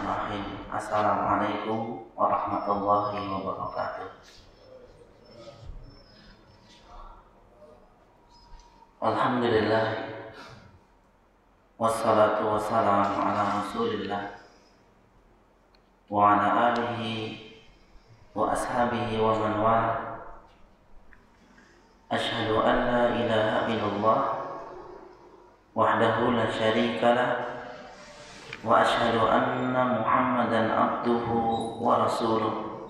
Assalamualaikum warahmatullahi wabarakatuh. Alhamdulillah, wassalatu wassalamu ala rasulillah wa ala alihi wa ashabihi wa man wala. Ashhadu an la ilaha illallah wahdahu la syarika lah, wa ashhadu anna Muhammadan abduhu wa rasuluh.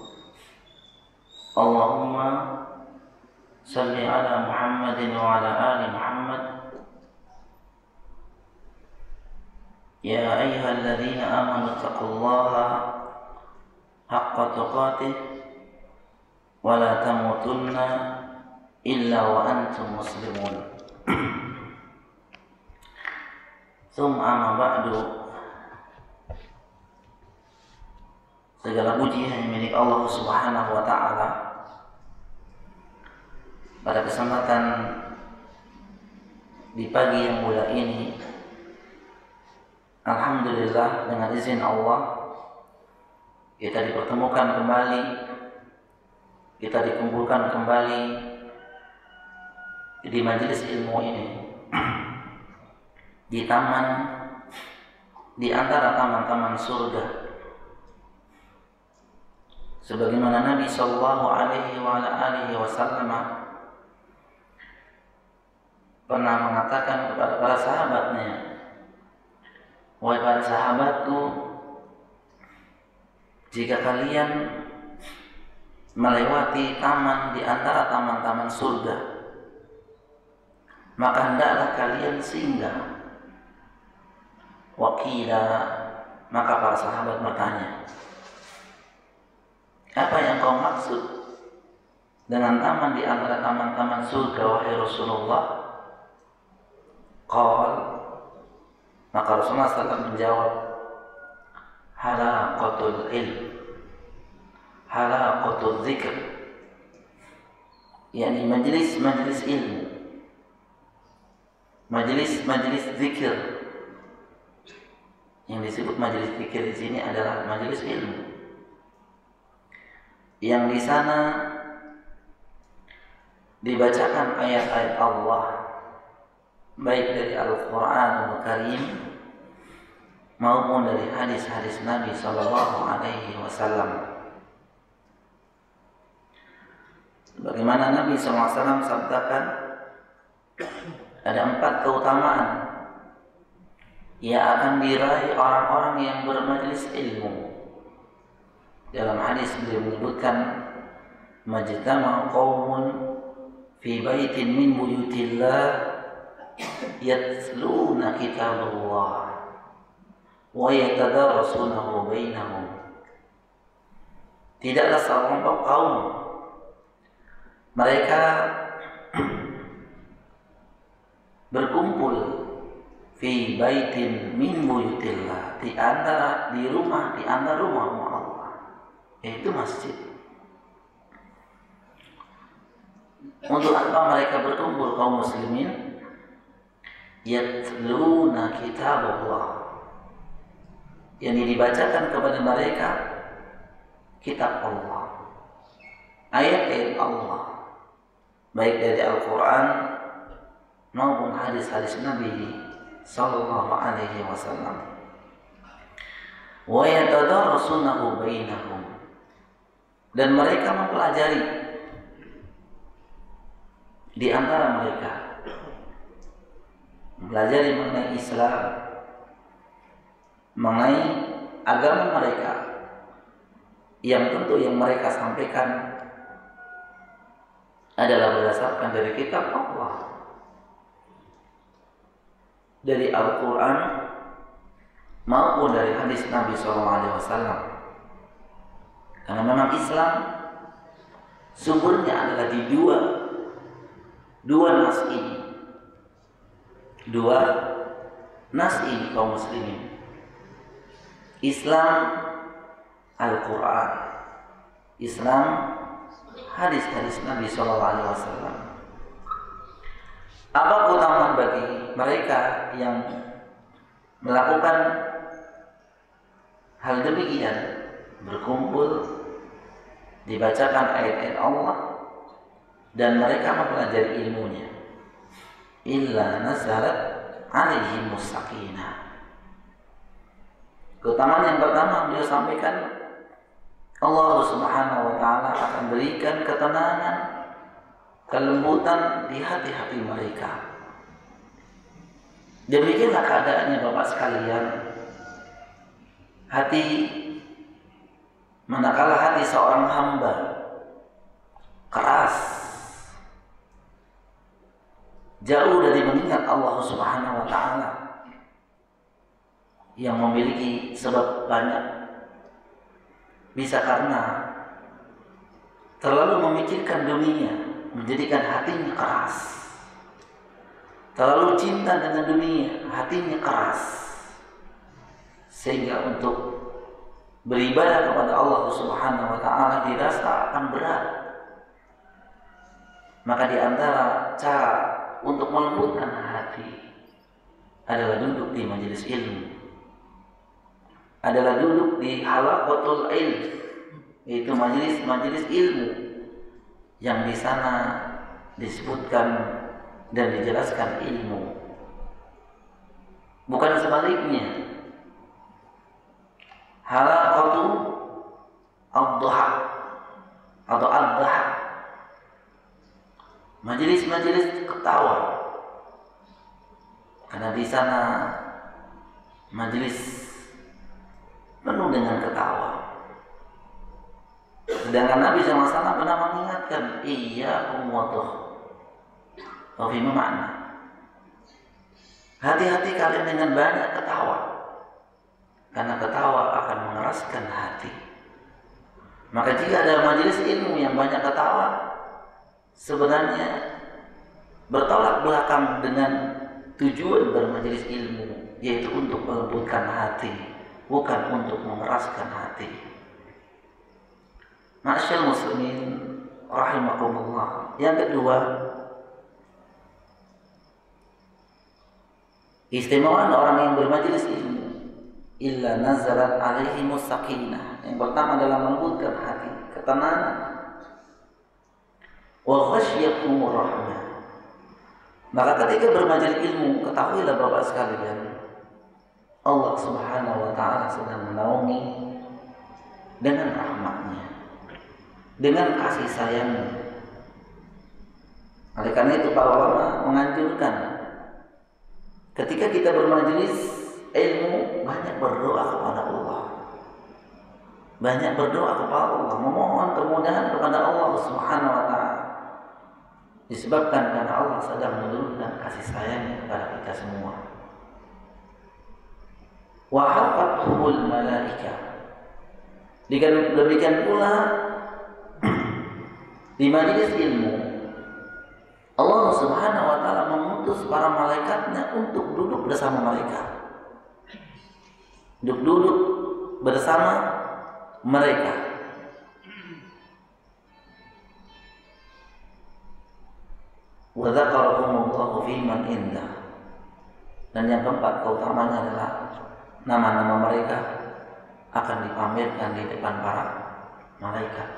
Allahumma salli ala Muhammadin wa ala ali Muhammad. Ya ayyuhalladzina amanu taqullaha haqqa tuqatih wa la tamutunna illa wa antum muslimun. Tsumma amma ba'du. Segala puji hanya milik Allah Subhanahu wa ta'ala. Pada kesempatan di pagi yang mulia ini, alhamdulillah, dengan izin Allah kita dipertemukan kembali, kita dikumpulkan kembali di majelis ilmu ini, di taman, di antara taman-taman surga. Sebagaimana Nabi sallallahu alaihi wasallam pernah mengatakan kepada para sahabatnya, "Wahai para sahabatku, jika kalian melewati taman di antara taman-taman surga, maka hendaklah kalian singgah." Waqila, maka para sahabat bertanya, "Apa yang kau maksud dengan taman di antara taman-taman surga, wahai Rasulullah?" Qal, maka Rasulullah SAW menjawab, "Halaqatul ilm, halaqatul zikr," yakni majlis-majlis ilmu, majlis-majlis zikir. Yang disebut majlis zikir di sini adalah majlis ilmu, yang di sana dibacakan ayat-ayat Allah, baik dari Al-Quranul Karim maupun dari hadis-hadis Nabi Sallallahu Alaihi Wasallam. Bagaimana Nabi SAW sabdakan, ada 4 keutamaan yang akan diraih orang-orang yang bermajlis ilmu. Dalam hadis beliau menyebutkan, "Majtama'a qaumun fi baitin min buyutillah yatluna kitaballah wa yatadarasunahu bainahum." Tidaklah sekelompok kaum mereka berkumpul fi baitin min buyutillah, di antara rumah Allah, yaitu masjid. Untuk apa mereka berkumpul, kaum muslimin? Yatluna kitaballah, yang dibacakan kepada mereka kitab Allah, ayat-ayat Allah, baik dari Al-Quran maupun hadis-hadis Nabi Sallallahu Alaihi Wasallam. Wa yatadarasunahu bainahum, dan mereka mempelajari di antara mereka, mempelajari mengenai Islam, mengenai agama mereka, yang tentu yang mereka sampaikan adalah berdasarkan dari kitab Allah, dari Al-Quran maupun dari hadis Nabi SAW. Karena memang Islam sumbernya adalah di dua nas ini, kaum muslimin. Islam Al-Quran, Islam hadis-hadis Nabi SAW. Apa keutamaan bagi mereka yang melakukan hal demikian, berkumpul, dibacakan ayat-ayat Allah dan mereka mempelajari ilmunya, illa nazalat alaihimus sakinah. Keutamaan yang pertama beliau sampaikan, Allah Subhanahu wa taala akan berikan ketenangan, kelembutan di hati-hati mereka. Demikianlah keadaannya Bapak sekalian. Hati, manakala hati seorang hamba keras, jauh dari mengingat Allah Subhanahu wa taala, yang memiliki sebab banyak, bisa karena terlalu memikirkan dunia, menjadikan hatinya keras. Terlalu cinta dengan dunia, hatinya keras, sehingga untuk beribadah kepada Allah Subhanahu wa taala dirasa akan berat. Maka di antara cara untuk melembutkan hati adalah duduk di majelis ilmu, adalah duduk di halaqatul ilm, yaitu majelis ilmu yang di sana disebutkan dan dijelaskan ilmu, bukan sebaliknya. Halaqatu ad-duha atau ad-duha, majelis ketawa, karena di sana majelis penuh dengan ketawa. Sedangkan Nabi SAW pernah mengingatkan, iyyakum wadh. Bagaimana makna? Hati-hati kalian dengan banyak ketawa, karena ketawa akan mengeraskan hati. Maka jika ada majelis ilmu yang banyak ketawa, sebenarnya bertolak belakang dengan tujuan bermajelis ilmu, yaitu untuk melembutkan hati, bukan untuk mengeraskan hati. Ma'asyiral muslimin rahimakumullah. Yang kedua, istimewaan orang yang bermajelis ilmu, illa nazalat alaihimus sakinah. Yang pertama adalah melembutkan hati, ketenangan. Wa ghasyiyatuhumur rahmah. Maka ketika bermajelis ilmu, ketahuilah Bapak sekalian, Allah Subhanahu wa taala sedang menaungi dengan rahmatnya, dengan kasih sayangnya. Oleh karena itu para ulama menganjurkan ketika kita bermajelis ilmu, banyak berdoa kepada Allah, banyak berdoa kepada Allah, memohon kemudahan kepada Allah Subhanahu wa taala. Disebabkan karena Allah sedang menurunkan kasih sayangnya kepada kita semua. Wa hafathumul malaika. Demikian pula di majelis ilmu, Allah Subhanahu wa taala mengutus para malaikatnya untuk duduk bersama mereka. Duduk bersama mereka. Wa dzakarahumullahu fi man indah. Dan yang keempat, keutamanya adalah nama-nama mereka akan dipamerkan di depan para malaikat.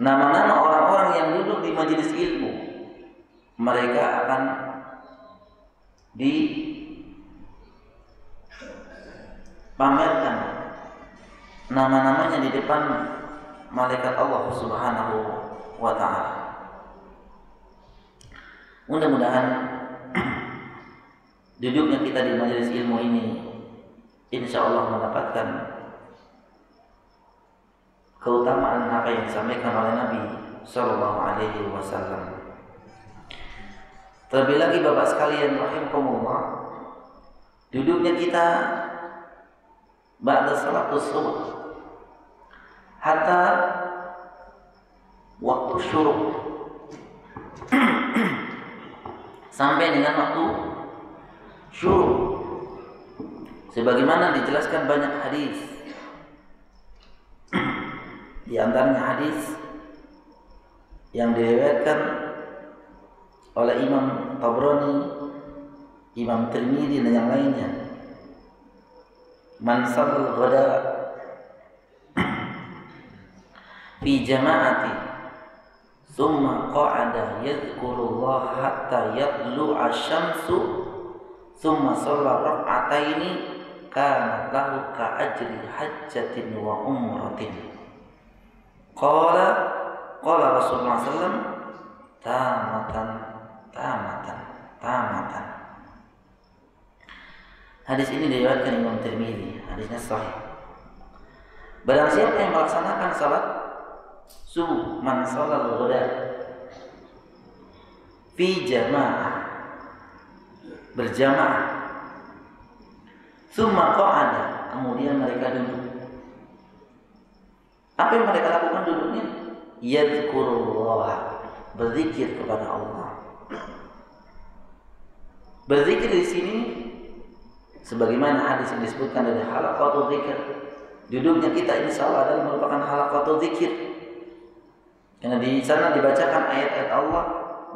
Nama-nama orang-orang yang duduk di majelis ilmu, mereka akan dipamerkan nama-namanya di depan malaikat Allah Subhanahu wa taala. Mudah-mudahan duduknya kita di majelis ilmu ini insya Allah mendapatkan keutamaan apa yang disampaikan oleh Nabi Sallallahu Alaihi Wasallam. Terlebih lagi Bapak sekalian rahimakumullah, duduknya kita ba'da salatus subuh hatta waktu syuruk, sampai dengan waktu syuruk, sebagaimana dijelaskan banyak hadis. Di antaranya hadis yang diriwayatkan oleh Imam Tabrani, Imam Tirmidzi dan yang lainnya, man sallal ghada fi jama'ati thumma qa'ada yadhkurullah hatta yatlu'a asy-syamsu thumma shalla rak'ataini kana lahu ka ajri hajjatin wa umratin. Qala Rasulullah sallallahu tamatan. Hadis ini diriwayatkan Imam Tirmidzi, hadisnya sahih. Barang siapa yang melaksanakan salat subuh, man shalal ghada fi jamaah, berjamaah, summa qa'ada, kemudian mereka duduk. Apa yang mereka lakukan duduknya? Yadhkurullah, berzikir kepada Allah. Berzikir di sini sebagaimana hadis yang disebutkan dari halaqatul dzikir. Duduknya kita insyaallah adalah merupakan halaqatul dzikir. Karena di sana dibacakan ayat-ayat Allah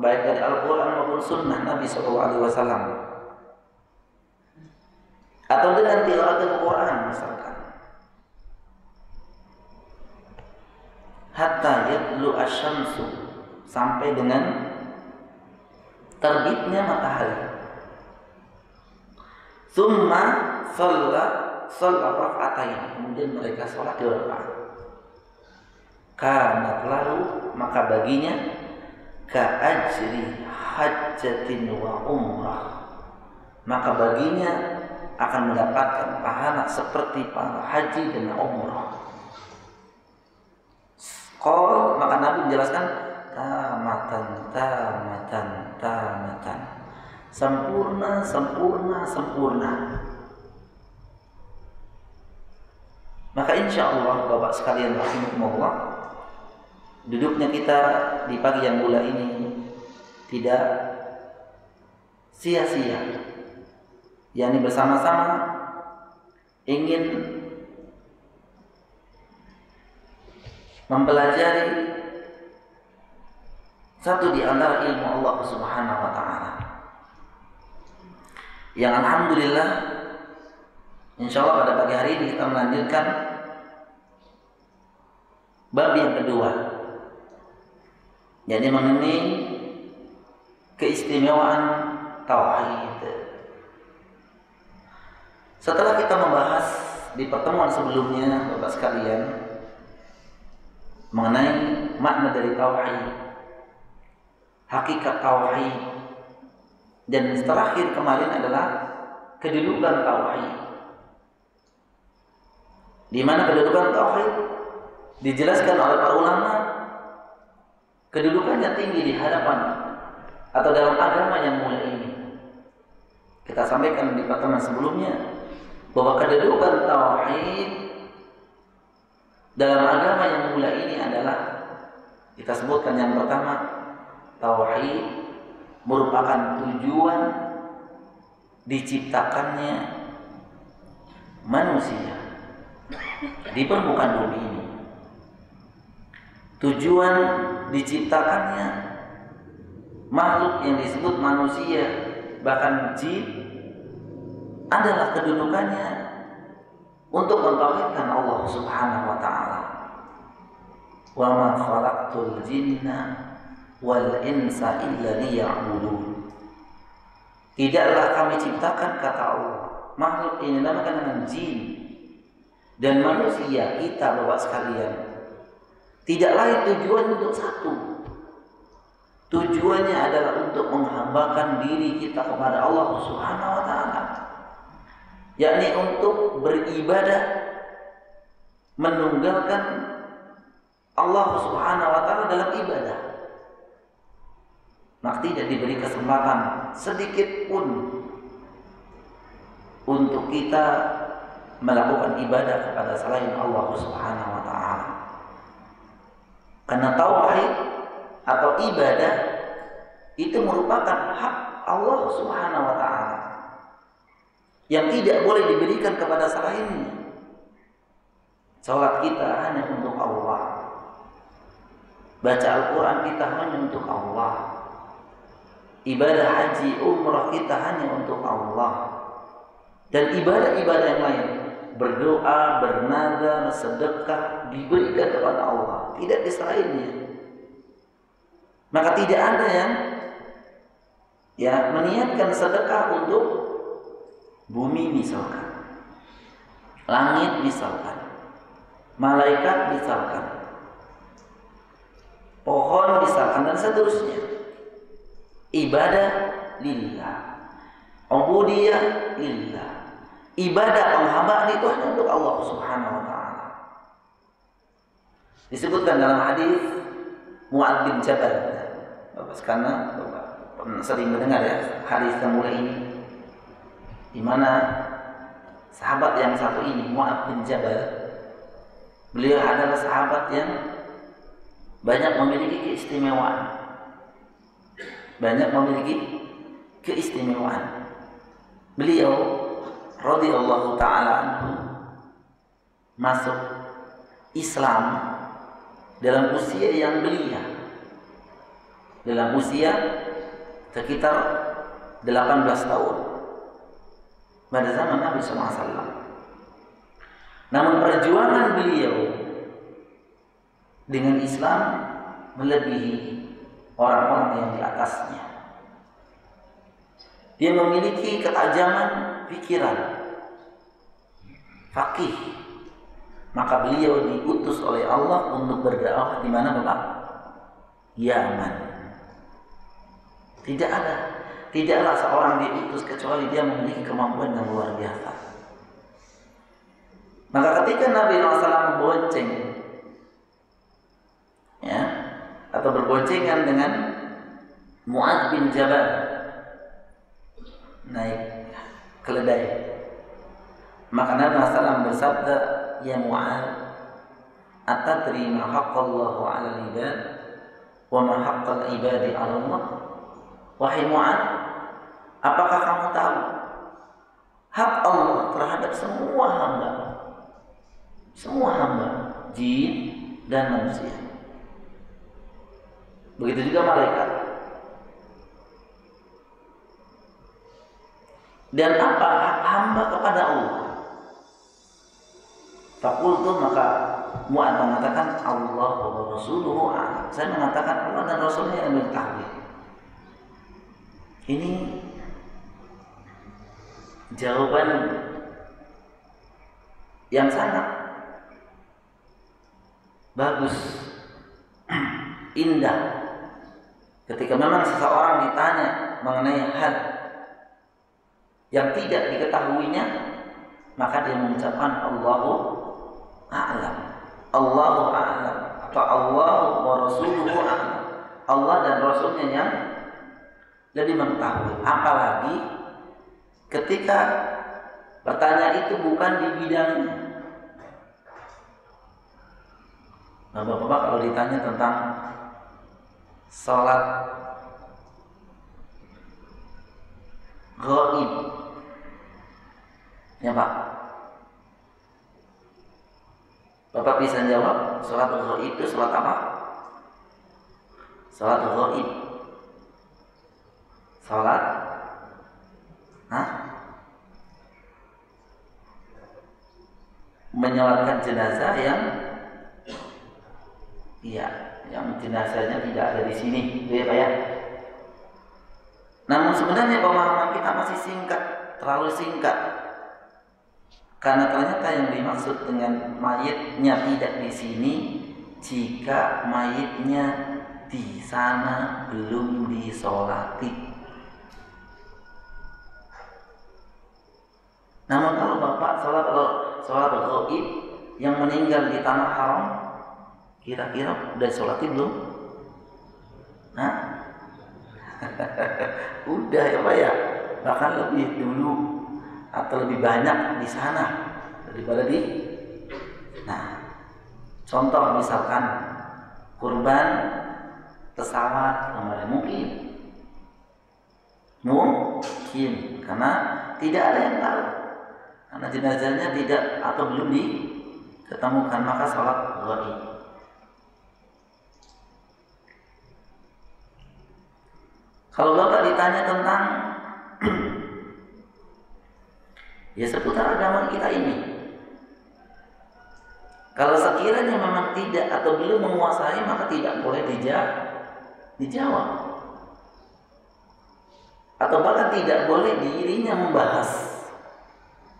baik dari Al-Qur'an maupun sunnah Nabi SAW. Atau dengan tilawah Al-Qur'an misalkan. Hatta yatlu asy-syamsu, sampai dengan terbitnya matahari. Tsumma shalla rak'atain, kemudian mereka salat 2 rakaat. Kanat lalu, maka baginya ka ajri hajjatin wa umrah, maka baginya akan mendapatkan pahala seperti pahala haji dan umrah. Maka Nabi menjelaskan tamatan, sempurna. Maka insya Allah Bapak sekalian rahimakumullah, duduknya kita di pagi yang mulia ini tidak sia-sia, yakni bersama-sama ingin mempelajari satu di antara ilmu Allah Subhanahu wa taala. Yang alhamdulillah insyaallah pada pagi hari ini kita melanjutkan bab yang kedua, jadi mengenai keistimewaan tauhid. Setelah kita membahas di pertemuan sebelumnya Bapak sekalian mengenai makna dari tauhid, hakikat tauhid, dan terakhir kemarin adalah kedudukan tauhid, di mana kedudukan tauhid dijelaskan oleh para ulama, kedudukannya tinggi di hadapan atau dalam agama yang mulia ini. Kita sampaikan di pertemuan sebelumnya bahwa kedudukan tauhid dalam agama yang mulia ini adalah, kita sebutkan yang pertama, tauhid merupakan tujuan diciptakannya manusia di permukaan bumi ini. Tujuan diciptakannya makhluk yang disebut manusia, bahkan jin, adalah kedudukannya untuk mentauhidkan Allah Subhanahu wa taala. Wa ma khalaqtul jinna wal insa illa liya'budun. Tidaklah kami ciptakan, kata Allah, makhluk ini dinamakan dengan jin dan manusia kita Bapak sekalian, tidak lain tujuan untuk satu. Tujuannya adalah untuk menghambakan diri kita kepada Allah Subhanahu wa taala, yakni untuk beribadah, menunggalkan Allah Subhanahu wa taala dalam ibadah. Maka tidak diberi kesempatan sedikit pun untuk kita melakukan ibadah kepada selain Allah Subhanahu wa taala. Karena tauhid atau ibadah itu merupakan hak Allah Subhanahu wa taala yang tidak boleh diberikan kepada selainnya. Salat kita hanya untuk Allah, baca Al-Quran kita hanya untuk Allah, ibadah haji umrah kita hanya untuk Allah, dan ibadah-ibadah yang lain berdoa, bernazar, sedekah diberikan kepada Allah, tidak di selainnya. Maka tidak ada yang meniatkan sedekah untuk bumi misalkan, langit misalkan, malaikat misalkan, pohon misalkan, dan seterusnya. Ibadah lillah, ubudiyah lillah. Ibadah penghambaan itu hanya untuk Allah Subhanahu wa taala. Disebutkan dalam hadis Mu'adz bin Jabal. Bapak karena Bapak sering mendengar ya hadis yang mulai ini, di mana sahabat yang satu ini, Mu'adz bin Jabal, beliau adalah sahabat yang banyak memiliki keistimewaan. Beliau radhiyallahu taala anhu masuk Islam dalam usia yang belia, dalam usia sekitar 18 tahun pada zaman Nabi SAW. Namun perjuangan beliau dengan Islam melebihi orang-orang yang di atasnya. Dia memiliki ketajaman pikiran, faqih. Maka beliau diutus oleh Allah untuk berdakwah di mana, Bapak? Yaman. Tidaklah seorang diutus kecuali dia memiliki kemampuan yang luar biasa. Maka ketika Nabi SAW membonceng, atau berboncengan dengan Mu'adz bin Jabal, naik keledai, maka Nabi SAW bersabda, "Ya Mu'adz, atadri ma haqqallahu 'alal ibad wa ma haqqal ibadi 'ala Allah?" Wahai Mu'adz, apakah kamu tahu hak Allah terhadap semua hamba, jin dan manusia? Begitu juga malaikat. Dan apa hak hamba kepada Allah? Fakultu, maka Mu'adz mengatakan Allah wa rasuluhu a'lam. Saya mengatakan Allah dan Rasulnya yang mengetahui. Ini jawaban yang sangat bagus, indah. Ketika memang seseorang ditanya mengenai hal yang tidak diketahuinya, maka dia mengucapkan Allahu a'lam, Allahu a'lam, atau Allahu wa rasuluhu a'lam. Allah dan Rasulnya yang lebih mengetahui. Apalagi ketika pertanyaan itu bukan di bidangnya. Bapak-bapak kalau ditanya tentang salat ghaib, ya Pak, Bapak bisa jawab salat ghaib itu salat apa? Salat ghaib, salat menyolatkan jenazah yang jenazahnya tidak ada di sini, gitu ya Pak ya. Namun sebenarnya pemahaman kita masih singkat, terlalu singkat. Karena ternyata yang dimaksud dengan mayitnya tidak di sini jika mayitnya di sana belum disolati. Namun kalau Bapak sholat ghaib yang meninggal di tanah haram, kira-kira udah sholati belum? Udah ya Pak ya, bahkan lebih dulu atau lebih banyak di sana daripada di. Contoh misalkan kurban pesawat kemarin, mungkin karena tidak ada yang tahu, karena jenazahnya tidak atau belum diketemukan, maka sholat ghaib. Kalau Bapak ditanya tentang ya seputar agama kita ini, Kalau sekiranya memang tidak atau belum menguasai, maka tidak boleh dijawab. Atau bahkan tidak boleh dirinya membahas.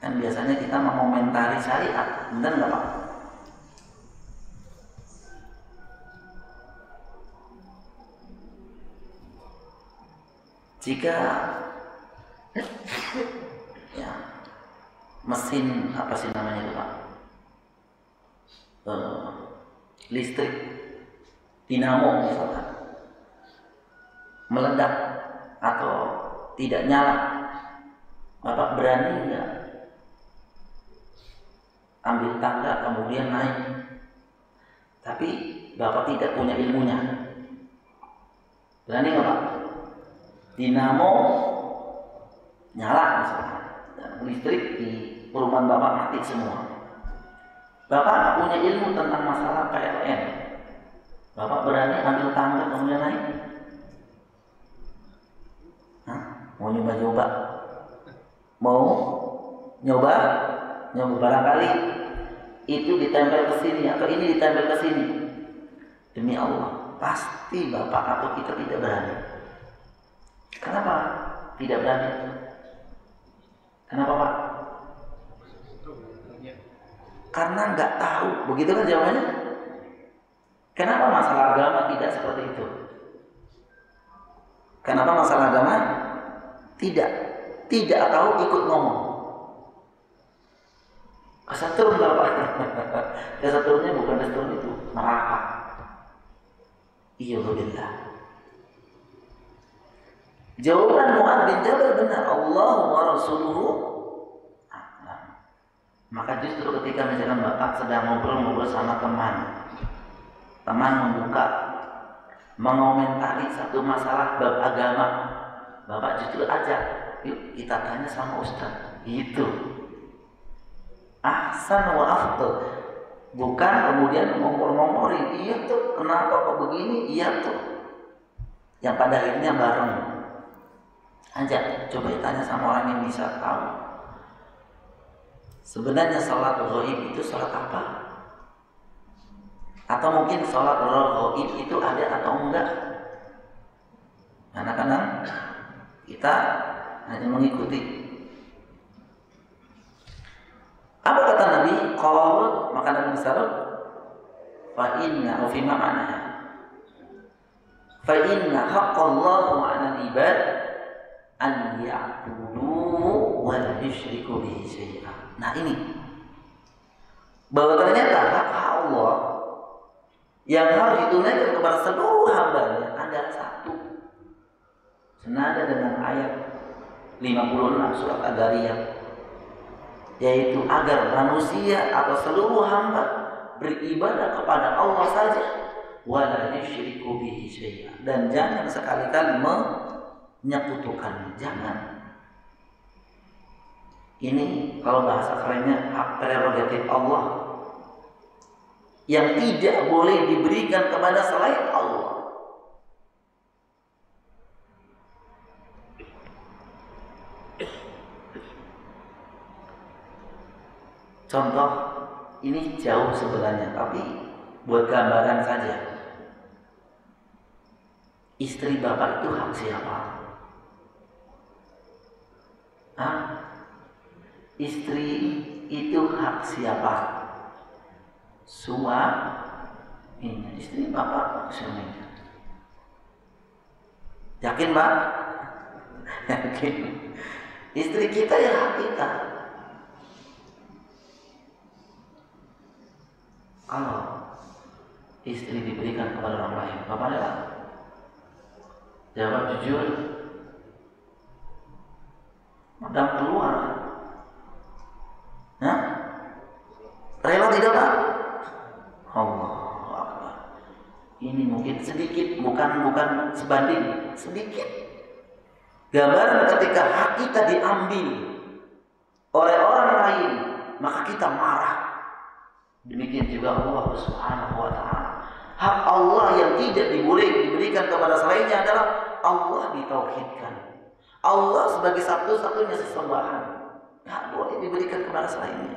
Kan biasanya kita mengomentari syariat, benar nggak Pak? Jika ya, mesin apa sih namanya itu Pak? Listrik dinamo misalkan meledak atau tidak nyala, Bapak berani nggak ambil tangga kemudian naik? Tapi Bapak tidak punya ilmunya, berani nggak Pak? Dinamo nyala misalnya, dan listrik di perumahan Bapak mati semua. Bapak nggak punya ilmu tentang masalah PLN, Bapak berani ambil tangga kemudian naik? Mau nyoba-nyoba? Mau nyoba barangkali itu ditempel ke sini atau ini ditempel ke sini. Demi Allah, pasti Bapak atau kita tidak berani. Kenapa tidak berani? Kenapa Pak? Karena nggak tahu, begitu kan jawabannya? Kenapa masalah agama tidak seperti itu? Kenapa masalah agama tidak tahu ikut ngomong? Kesetrum Bapak. Kesetrumnya bukan kesetrum itu, neraka. Iya billah. Jawaban Mu'adz bin Jabal benar, Allah wa Rasuluhu. Maka justru ketika misalkan Bapak sedang ngobrol sama teman membuka, mengomentari satu masalah bab agama, Bapak justru ajak, yuk kita tanya sama Ustaz. Itu ahsan wa afdal. Bukan kemudian ngomong-ngomongin, iya tuh kenapa kok begini, iya tuh. Yang pada akhirnya bareng. Ajak, coba tanya sama orang yang bisa tahu. Sebenarnya salat ghaib itu salat apa? Atau mungkin salat ghaib itu ada atau enggak? Kadang-kadang kita hanya mengikuti. Apa kata Nabi? Qala, maka Nabi bersabda, fa inna fi ma'ana. Fa inna haqqallahu 'ala al-ibad an ya'buduhu wa la yusyriku bihi syai'a. Nah ini, bahwa ternyata hak Allah yang harus ditunaikan kepada seluruh hambanya adalah satu, senada dengan ayat 56 surat Ad-Dariyah, yaitu agar manusia atau seluruh hamba beribadah kepada Allah saja, wala yusyriku bihi syai'a, dan jangan sekali-kali menyekutukannya, jangan. Ini kalau bahasa kerennya hak prerogatif Allah yang tidak boleh diberikan kepada selain Allah. Contoh ini jauh sebenarnya, tapi buat gambaran saja. Istri Bapak itu hak siapa? Istri itu hak siapa? Suaminya. Istri Bapak hak suaminya. Yakin Pak? Yakin. Istri kita ya hak kita. Kalau istri diberikan kepada orang lain, Bapak rela? Jawab jujur. Madam keluar. Rela tidak Pak? Allah Akbar. Ini mungkin sedikit, bukan sebanding, sedikit gambaran ketika hak kita diambil oleh orang lain, maka kita marah. Demikian juga Allah Subhanahu wa Ta'ala. Hak Allah yang tidak boleh diberikan kepada selainnya adalah Allah ditauhidkan. Allah sebagai satu-satunya sesembahan, tidak boleh diberikan kepada selainnya.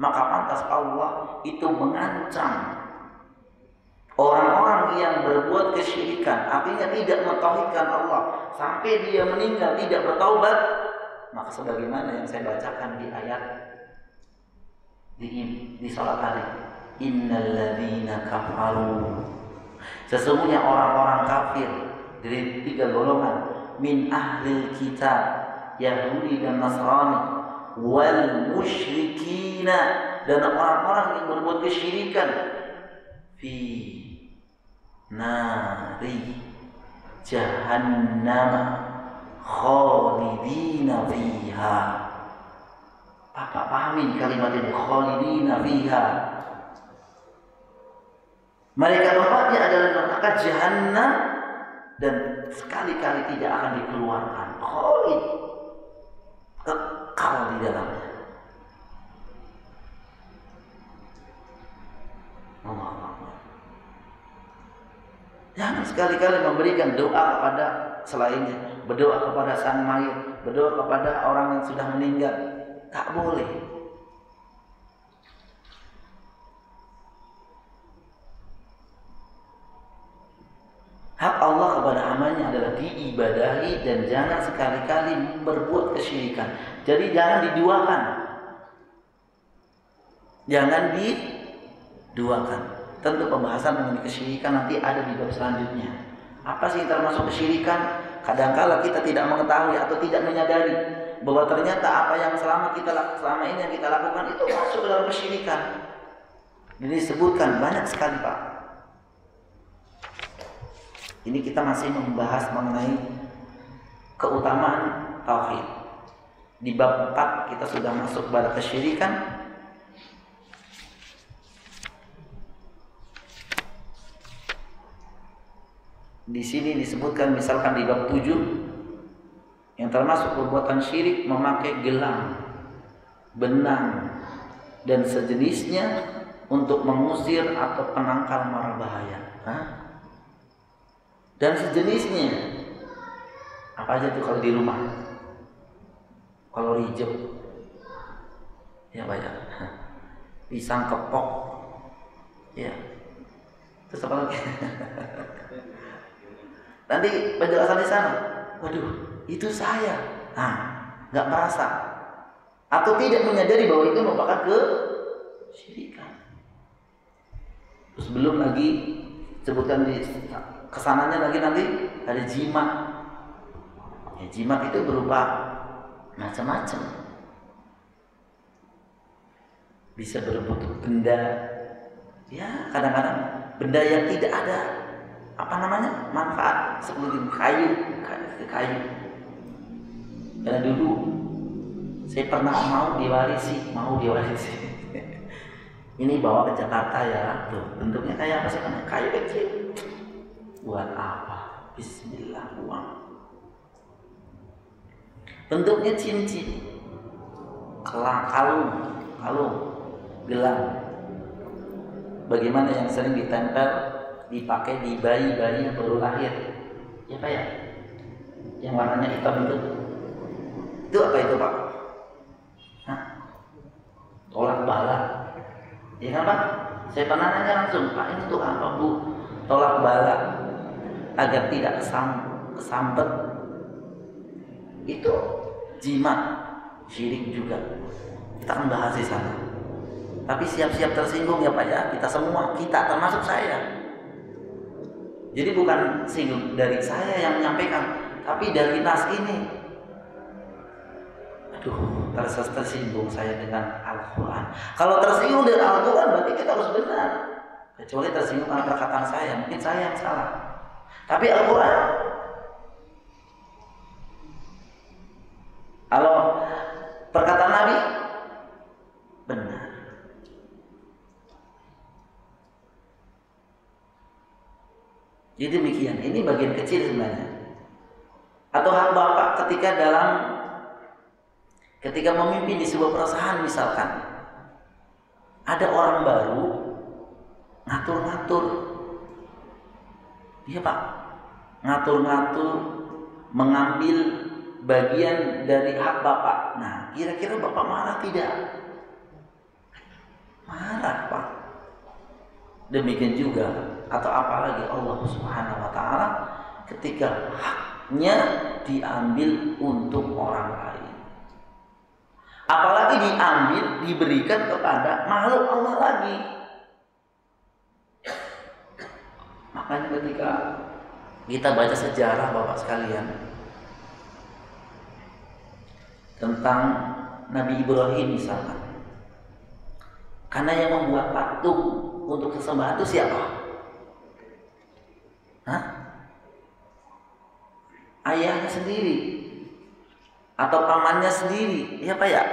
maka pantas Allah itu mengancam orang-orang yang berbuat kesyirikan, artinya tidak mentauhidkan Allah sampai dia meninggal tidak bertaubat, maka sebagaimana yang saya bacakan di ayat di salat tadi, innalladzina kafaru, sesungguhnya orang-orang kafir dari 3 golongan, min ahlil kitab, Yahudi dan Nasrani, wal musyrikina, dan orang-orang yang berbuat kesyirikan, fi nari jahannam khalidina fiha. Bapak pahamin kalimat ini, khalidina fiha. Mereka tempatnya adalah neraka jahannam dan sekali-kali tidak akan dikeluarkan. Khalid, kekal di dalamnya. Jangan sekali-kali memberikan doa kepada selainnya, berdoa kepada sang mayit, berdoa kepada orang yang sudah meninggal. Tak boleh. Hak Allah kepada hambanya adalah diibadahi dan jangan sekali-kali berbuat kesyirikan. Jadi jangan diduakan. Jangan diduakan. Tentu pembahasan mengenai kesyirikan nanti ada di bab selanjutnya. Apa sih termasuk kesyirikan? Kadangkala kita tidak mengetahui atau tidak menyadari bahwa ternyata apa yang selama ini yang kita lakukan itu masuk dalam kesyirikan. Jadi disebutkan banyak sekali, Pak. Ini kita masih membahas mengenai keutamaan tauhid. Di bab 4 kita sudah masuk pada kesyirikan. Di sini disebutkan misalkan di bab 7 yang termasuk perbuatan syirik memakai gelang, benang dan sejenisnya untuk mengusir atau penangkal mara bahaya. Dan sejenisnya apa aja tuh kalau di rumah? Kalau rijeb ya banyak. Pisang kepok ya. Terus apa lagi? Nanti penjelasan di sana. Waduh, itu saya. Nggak merasa atau tidak menyadari bahwa itu merupakan kesyirikan. Terus belum lagi sebutkan di kesananya lagi nanti ada jimat. Ya, jimat itu berupa macam-macam. Bisa berbentuk benda. Ya, kadang-kadang benda yang tidak ada manfaat seperti kayu. Karena dulu saya pernah mau diwarisi. Ini bawa ke Jakarta ya, tuh bentuknya kayak apa sih? Kayu kecil. Buat apa? Bismillah, uang. Bentuknya cincin, kalung, gelang. Bagaimana yang sering ditempel, dipakai di bayi-bayi yang baru lahir, ya Pak ya, yang warnanya hitam itu apa itu Pak? Tolak bala, ya kan Pak? Saya pernah nanya langsung, Pak ini tuh apa Bu? Tolak bala agar tidak kesambet. Itu jimat, syirik juga. Kita akan bahas di sana. Tapi siap-siap tersinggung ya Pak ya, kita semua, kita termasuk saya. Jadi bukan singgung dari saya yang menyampaikan, tapi dari nas ini. Aduh, tersinggung saya dengan Al-Quran. Kalau tersinggung dengan Al-Quran berarti kita harus benar. Kecuali tersinggung karena perkataan saya, mungkin saya yang salah. Tapi Al-Quran, kalau perkataan Nabi benar. Jadi demikian, ini bagian kecil sebenarnya. Atau hak bapak ketika memimpin di sebuah perusahaan misalkan, ada orang baru ngatur-ngatur, iya Pak, ngatur-ngatur, mengambil bagian dari hak bapak. Nah, kira-kira bapak marah tidak? marah Pak. Demikian juga atau apalagi Allah Subhanahu wa taala ketika haknya diambil untuk orang lain. Apalagi diambil diberikan kepada makhluk Allah lagi. Makanya ketika kita baca sejarah Bapak sekalian tentang Nabi Ibrahim misalkan, karena yang membuat patung untuk sesembahan itu siapa? Hah? Ayahnya sendiri atau pamannya sendiri, ya Pak ya?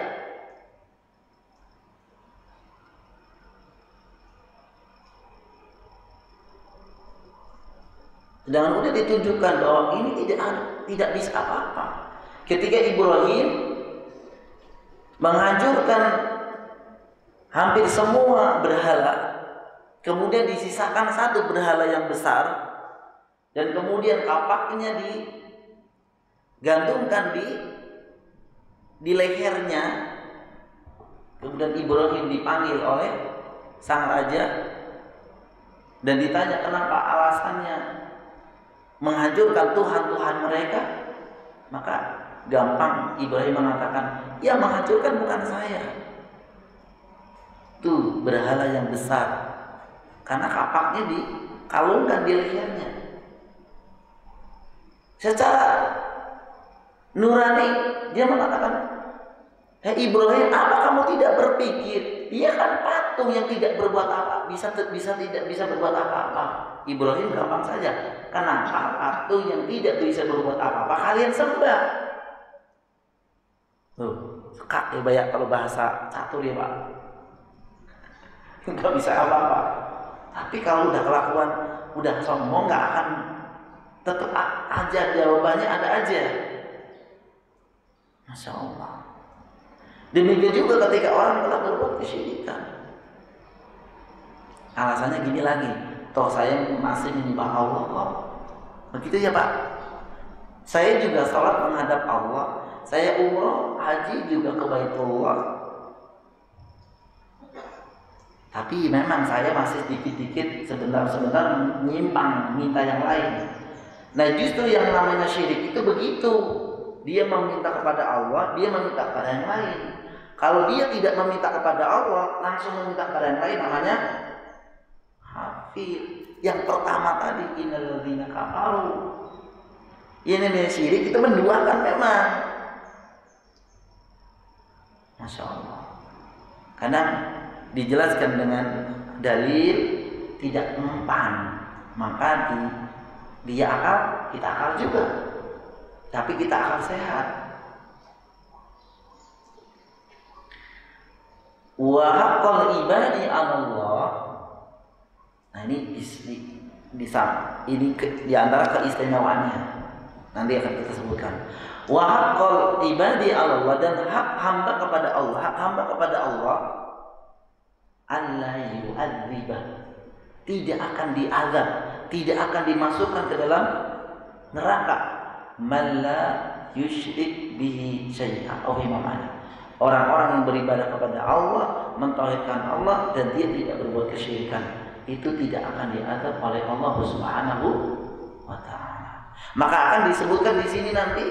Sedangkan udah ditunjukkan bahwa ini tidak bisa apa-apa. Ketika Ibrahim menghancurkan hampir semua berhala, kemudian disisakan satu berhala yang besar, dan kemudian kapaknya digantungkan di lehernya. Kemudian Ibrahim dipanggil oleh sang raja dan ditanya kenapa alasannya menghancurkan Tuhan-Tuhan mereka. Maka gampang Ibrahim mengatakan, ya menghancurkan bukan saya, itu berhala yang besar, karena kapaknya dikalungkan di lehernya. Secara nurani dia mengatakan, hei Ibrahim, apa kamu tidak berpikir dia kan patung yang tidak berbuat apa, tidak bisa berbuat apa-apa. Ibrahim gampang saja, kenapa patung yang tidak bisa berbuat apa-apa kalian sembah? Sekak ya banyak kalau bahasa catur ya Pak, nggak bisa apa-apa. Tapi kalau udah kelakuan, udah sombong, nggak akan, tetap aja jawabannya ada aja. Masya Allah. Demikian juga ketika orang telah berbuat kesyirikan, alasannya gini lagi, toh saya masih menyembah Allah kok. Begitu ya Pak. Saya juga sholat menghadap Allah, saya umroh haji juga ke Baitullah. Tapi memang saya masih dikit-dikit sebentar-sebentar menyimpang minta yang lain. Nah justru yang namanya syirik itu begitu. Dia meminta kepada Allah, dia meminta kepada yang lain. Kalau dia tidak meminta kepada Allah, langsung meminta kepada yang lain, namanya hafid. Yang pertama tadi, innal ladzina kafaru. Ini namanya syirik, itu menduakan memang. Masya Allah. Kadang dijelaskan dengan dalil tidak mempan, maka dia akal, kita akal juga, tapi kita akal sehat. Wa haqqal ibadi 'ala Allah. Nah ini di antara keistimewaannya. Nanti akan kita sebutkan. Wa haqqal ibadi 'ala Allah, dan hak hamba kepada Allah, hak hamba kepada Allah, alla yu'adzibah, tidak akan diazab, tidak akan dimasukkan ke dalam neraka, man la yusyrik bihi syai'an. Oh imamana, orang-orang yang beribadah kepada Allah, mentauhidkan Allah dan dia tidak berbuat kesyirikan, itu tidak akan diazab oleh Allah Subhanahu wa taala. Maka akan disebutkan di sini nanti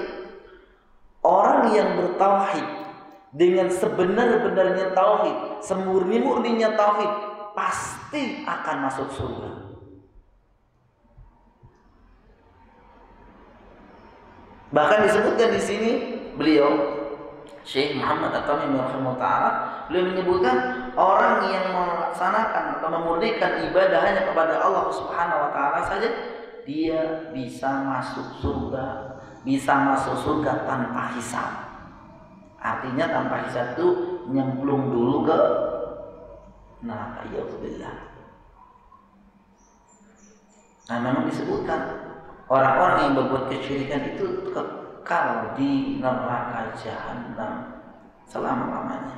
orang yang bertauhid dengan sebenar-benarnya tauhid, semurni-murninya tauhid, pasti akan masuk surga. Bahkan disebutkan di sini beliau Syekh Muhammad At-Tamimi rahimahullah taala, beliau menyebutkan orang yang melaksanakan atau memurnikan ibadahnya kepada Allah Subhanahu wa taala saja, dia bisa masuk surga, tanpa hisab. Artinya tanpa hisab itu nyemplung dulu ke neraka, ya billah. Nah memang disebutkan orang-orang yang berbuat kesyirikan itu kekal di neraka jahanam selama-lamanya.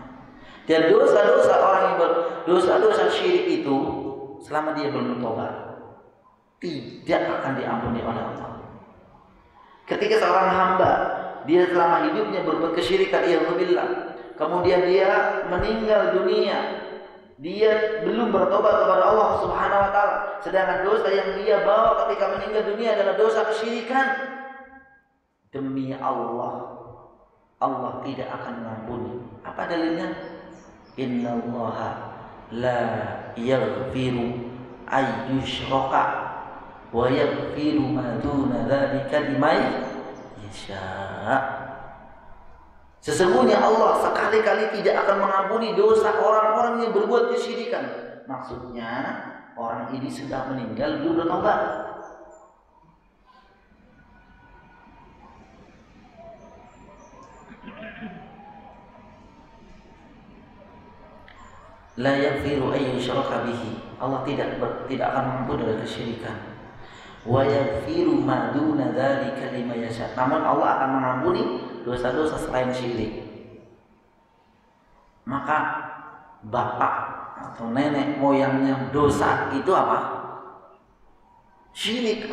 Dan dosa-dosa orang yang dosa-dosa syirik itu, selama dia belum bertobat, tidak akan diampuni oleh Allah. Ketika seorang hamba dia selama hidupnya berbuat kesyirikan, ya billah, kemudian dia meninggal dunia dia belum bertobat kepada Allah Subhanahu wa taala, sedangkan dosa yang dia bawa ketika meninggal dunia adalah dosa kesyirikan, demi Allah, Allah tidak akan mengampuni. Apa dalilnya? Innallaha la yaghfiru ayyushraka wa yaghfiru ma duna dzalika liman yasha. Sesungguhnya Allah sekali-kali tidak akan mengampuni dosa orang-orang yang berbuat kesyirikan. Maksudnya orang ini sudah meninggal belum bertobat. La yaghfiru ay yushraka bihi. Allah tidak akan mengampuni dosa kesyirikan. Wa yaghfiru ma duna dzalika liman yasha. Namun Allah akan mengampuni dosa-dosa selain syirik. Maka bapak atau nenek moyangnya dosa itu apa? Syirik.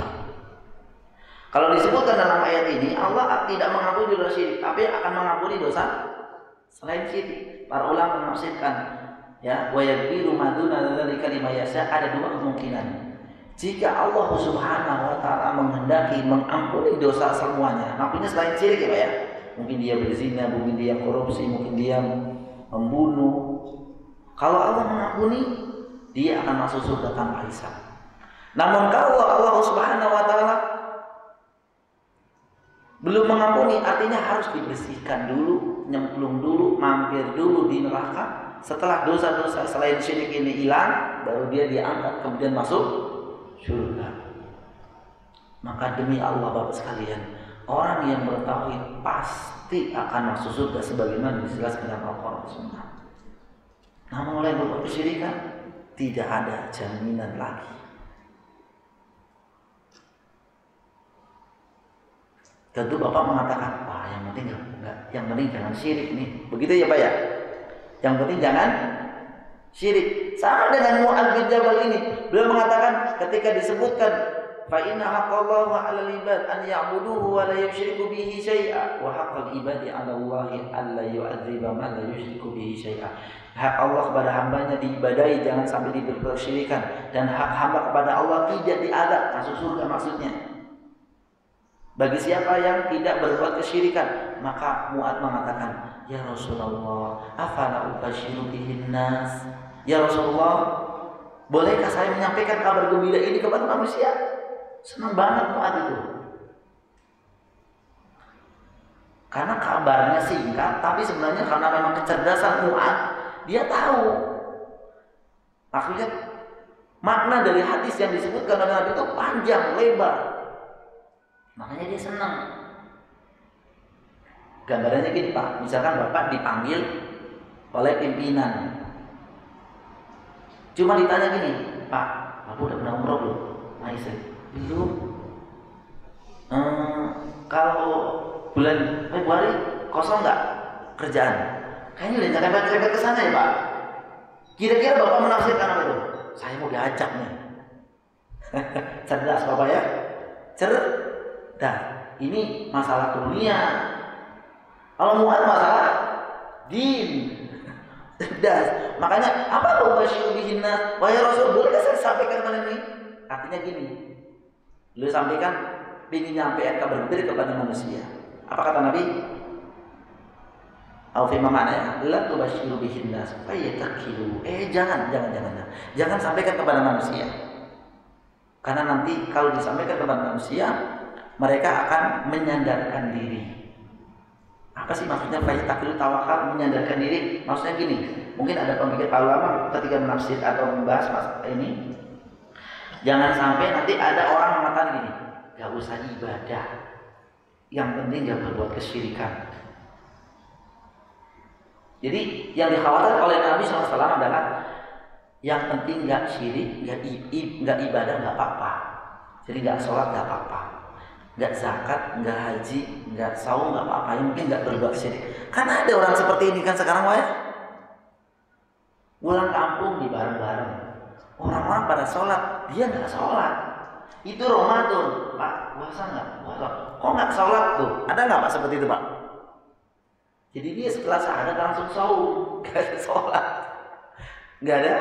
Kalau disebutkan dalam ayat ini, Allah tidak mengampuni dosa syirik, tapi akan mengampuni dosa selain syirik. Para ulama menafsirkan, ya, wa yaghfiru ma duna dzalika liman yasha, ada dua kemungkinan. Jika Allah Subhanahu wa taala menghendaki mengampuni dosa semuanya, maksudnya selain syirik ya Pak ya. Mungkin dia berzina, mungkin dia korupsi, mungkin dia membunuh. Kalau Allah mengampuni, dia akan masuk surga tanpa hisab. Namun kalau Allah Subhanahu wa taala belum mengampuni, artinya harus dibersihkan dulu, nyemplung dulu, mampir dulu di neraka. Setelah dosa-dosa selain syirik ini hilang, baru dia diangkat kemudian masuk surga. Maka demi Allah Bapak sekalian, orang yang bertauhid pasti akan masuk surga sebagaimana dijelaskan dalam Al-Qur'an Sunnah. Namun oleh berbuat kesyirikan tidak ada jaminan lagi. Tentu Bapak mengatakan, wah yang penting yang penting jangan syirik nih. Begitu ya Pak ya? Yang penting jangan syirik. Sama dengan Mu'adz bin Jabal ini, beliau mengatakan ketika disebutkan fa inna haqqallahi 'alal ibad an ya'buduhu wa la yusyriku bihi syai'a wa haqqal ibadi 'ala Allahi alla yu'adziba man la yusyriku bihi syai'a. Hak Allah kepada hambanya diibadahi, jangan sampai diberi kesyirikan, dan hak hamba kepada Allah tidak diazab, masuk surga maksudnya. Bagi siapa yang tidak berbuat kesyirikan, maka Mu'adz mengatakan, ya Rasulullah, afala ubasyiru bihin nas? Ya Rasulullah, bolehkah saya menyampaikan kabar gembira ini kepada manusia? Senang banget Mu'adz itu. Karena kabarnya singkat, tapi sebenarnya karena memang kecerdasan Mu'adz, dia tahu. Maksudnya makna dari hadis yang disebutkan oleh Nabi itu panjang, lebar. Makanya dia senang. Gambarannya gini Pak, misalkan Bapak dipanggil oleh pimpinan, cuma ditanya gini, Pak, Bapak udah pernah umroh belum? Nah istri, belum. Kalau bulan Februari kosong nggak kerjaan? Kayaknya udah nyerempet ke sana ya Pak. Kira-kira Bapak menafsirkan apa itu? Saya mau diajak nih. Cerdas Bapak ya? Cerdas. Ini masalah dunia. Kalau Mu'adz masalah din. Cerdas. Makanya apa ubasyiru bihin nas? Wahai Rasul, bolehkah saya sampaikan hal ini? Artinya gini. Lu sampaikan ingin nyampein kabar gembira kepada manusia. Apa kata Nabi? Aufima maknanya la tubasyiru bihin nas fayatakilu. Jangan sampaikan kepada manusia. Karena nanti kalau disampaikan kepada manusia, mereka akan menyandarkan diri. Apa sih maksudnya fayatakilu tawakal, menyandarkan diri? Maksudnya gini, mungkin ada pemikir ulama ketika menafsir atau membahas masalah ini, jangan sampai nanti ada orang mengatakan gini, gak usah ibadah, yang penting jangan berbuat kesyirikan. Jadi yang dikhawatirkan oleh Nabi SAW adalah yang penting nggak syirik, nggak ibadah nggak apa-apa. Jadi nggak sholat nggak apa-apa, nggak zakat, nggak haji, nggak saum nggak apa-apa. Yang penting nggak berbuat syirik. Karena ada orang seperti ini kan sekarang ya. Pulang kampung di bareng-bareng, orang-orang pada sholat, dia nggak sholat. Itu Ramadan, Pak, puasa nggak? Puasa. Kok nggak sholat tuh? Ada nggak Pak seperti itu Pak? Jadi dia setelah syahadat langsung saum, gak sholat. Nggak ada?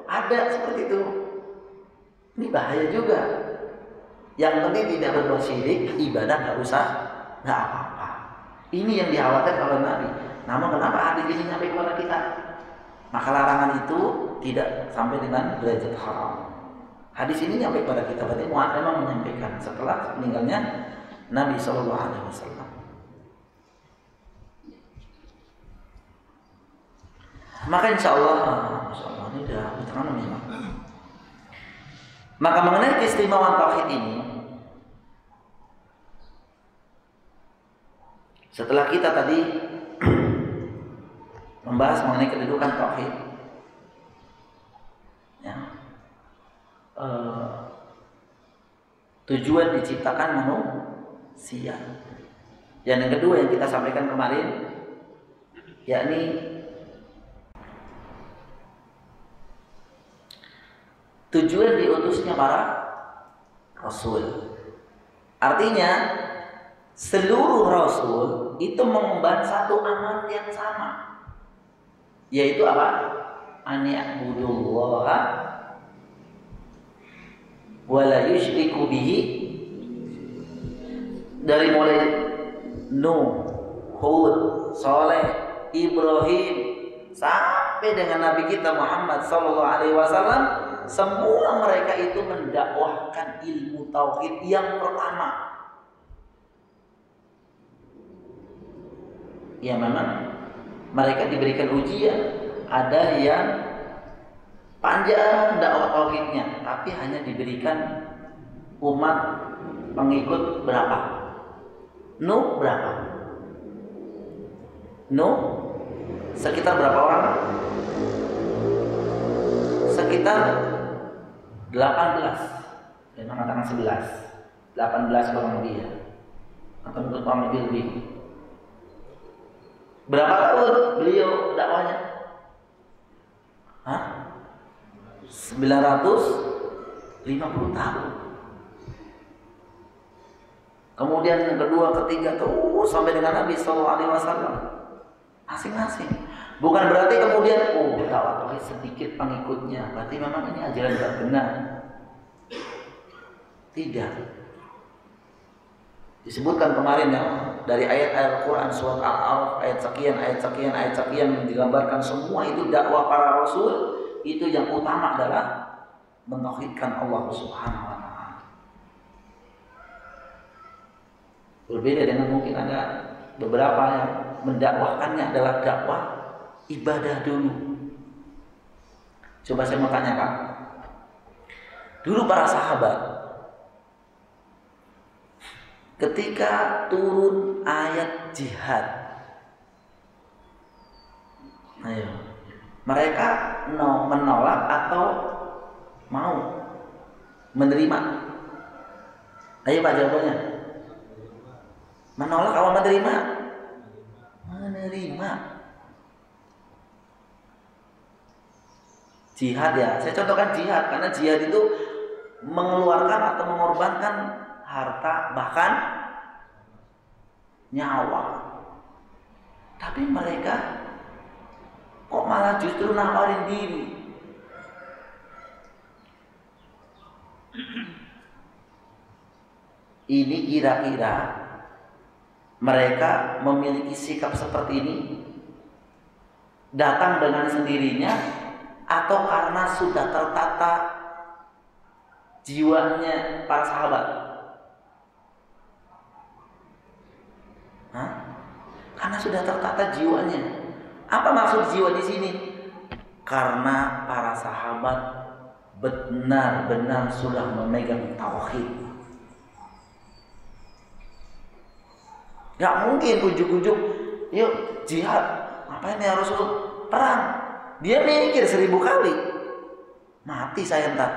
Ada seperti itu. Ini bahaya juga. Yang penting tidak berbuat syirik, ibadah nggak usah, nggak apa-apa. Ini yang dikhawatirkan oleh Nabi. Namun kenapa hadis ini sampai kepada kita? Maka larangan itu tidak sampai dengan derajat haram. Hadis ini sampai kepada kita, berarti Mu'adz memang menyampaikan setelah meninggalnya Nabi Shallallahu Alaihi Wasallam. Maka insya Allah ini udah terang memang. Maka mengenai keistimewaan tauhid ini, setelah kita tadi membahas mengenai kedudukan tauhid, ya, tujuan diciptakan manusia. Yang kedua yang kita sampaikan kemarin, yakni tujuan diutusnya para rasul. Artinya seluruh rasul itu mengemban satu amanat yang sama, yaitu apa? An ya'budullaha wa la yusyriku bihi. Dari mulai Nuh, Hud, Saleh, Ibrahim sampai dengan Nabi kita Muhammad sallallahu alaihi wasallam, semua mereka itu mendakwahkan ilmu tauhid yang pertama. Ya memang mereka diberikan ujian, ada yang panjang dakwah tauhidnya, tapi hanya diberikan umat pengikut berapa? Nuh berapa? Nuh sekitar berapa orang? Sekitar 18. Dia mengatakan 11. 18 kurang lebih ya. Atau kurang lebih. Berapa tahun beliau dakwahnya? 950 tahun. Kemudian yang kedua, ketiga terus sampai dengan Nabi sallallahu alaihi wasallam. Masing-masing. Bukan berarti kemudian dakwah tauhid sedikit pengikutnya, berarti memang ini ajaran tidak benar. Tidak. Disebutkan kemarin ya, dari ayat-ayat Al-Quran surat Al-A'raf, ayat sekian digambarkan semua itu dakwah para rasul. Itu yang utama adalah mentauhidkan Allah Subhanahu wa taala. Berbeda dengan mungkin ada beberapa yang mendakwahkannya adalah dakwah ibadah dulu. Coba saya mau tanya Pak, dulu para sahabat ketika turun ayat jihad, ayo, mereka menolak atau mau menerima? Ayo Pak jawabannya. Menolak atau menerima? Menerima. Jihad ya, saya contohkan jihad, karena jihad itu mengeluarkan atau mengorbankan harta, bahkan nyawa. Tapi mereka kok malah justru nawarin diri. Ini kira-kira mereka memiliki sikap seperti ini datang dengan sendirinya atau karena sudah tertata jiwanya para sahabat? Karena sudah tertata jiwanya. Apa maksud jiwa di sini? Karena para sahabat benar-benar sudah memegang tauhid. Gak mungkin ujuk-ujuk, yuk jihad, ngapain ya Rasul? Perang. Dia mikir 1000 kali, mati saya entar.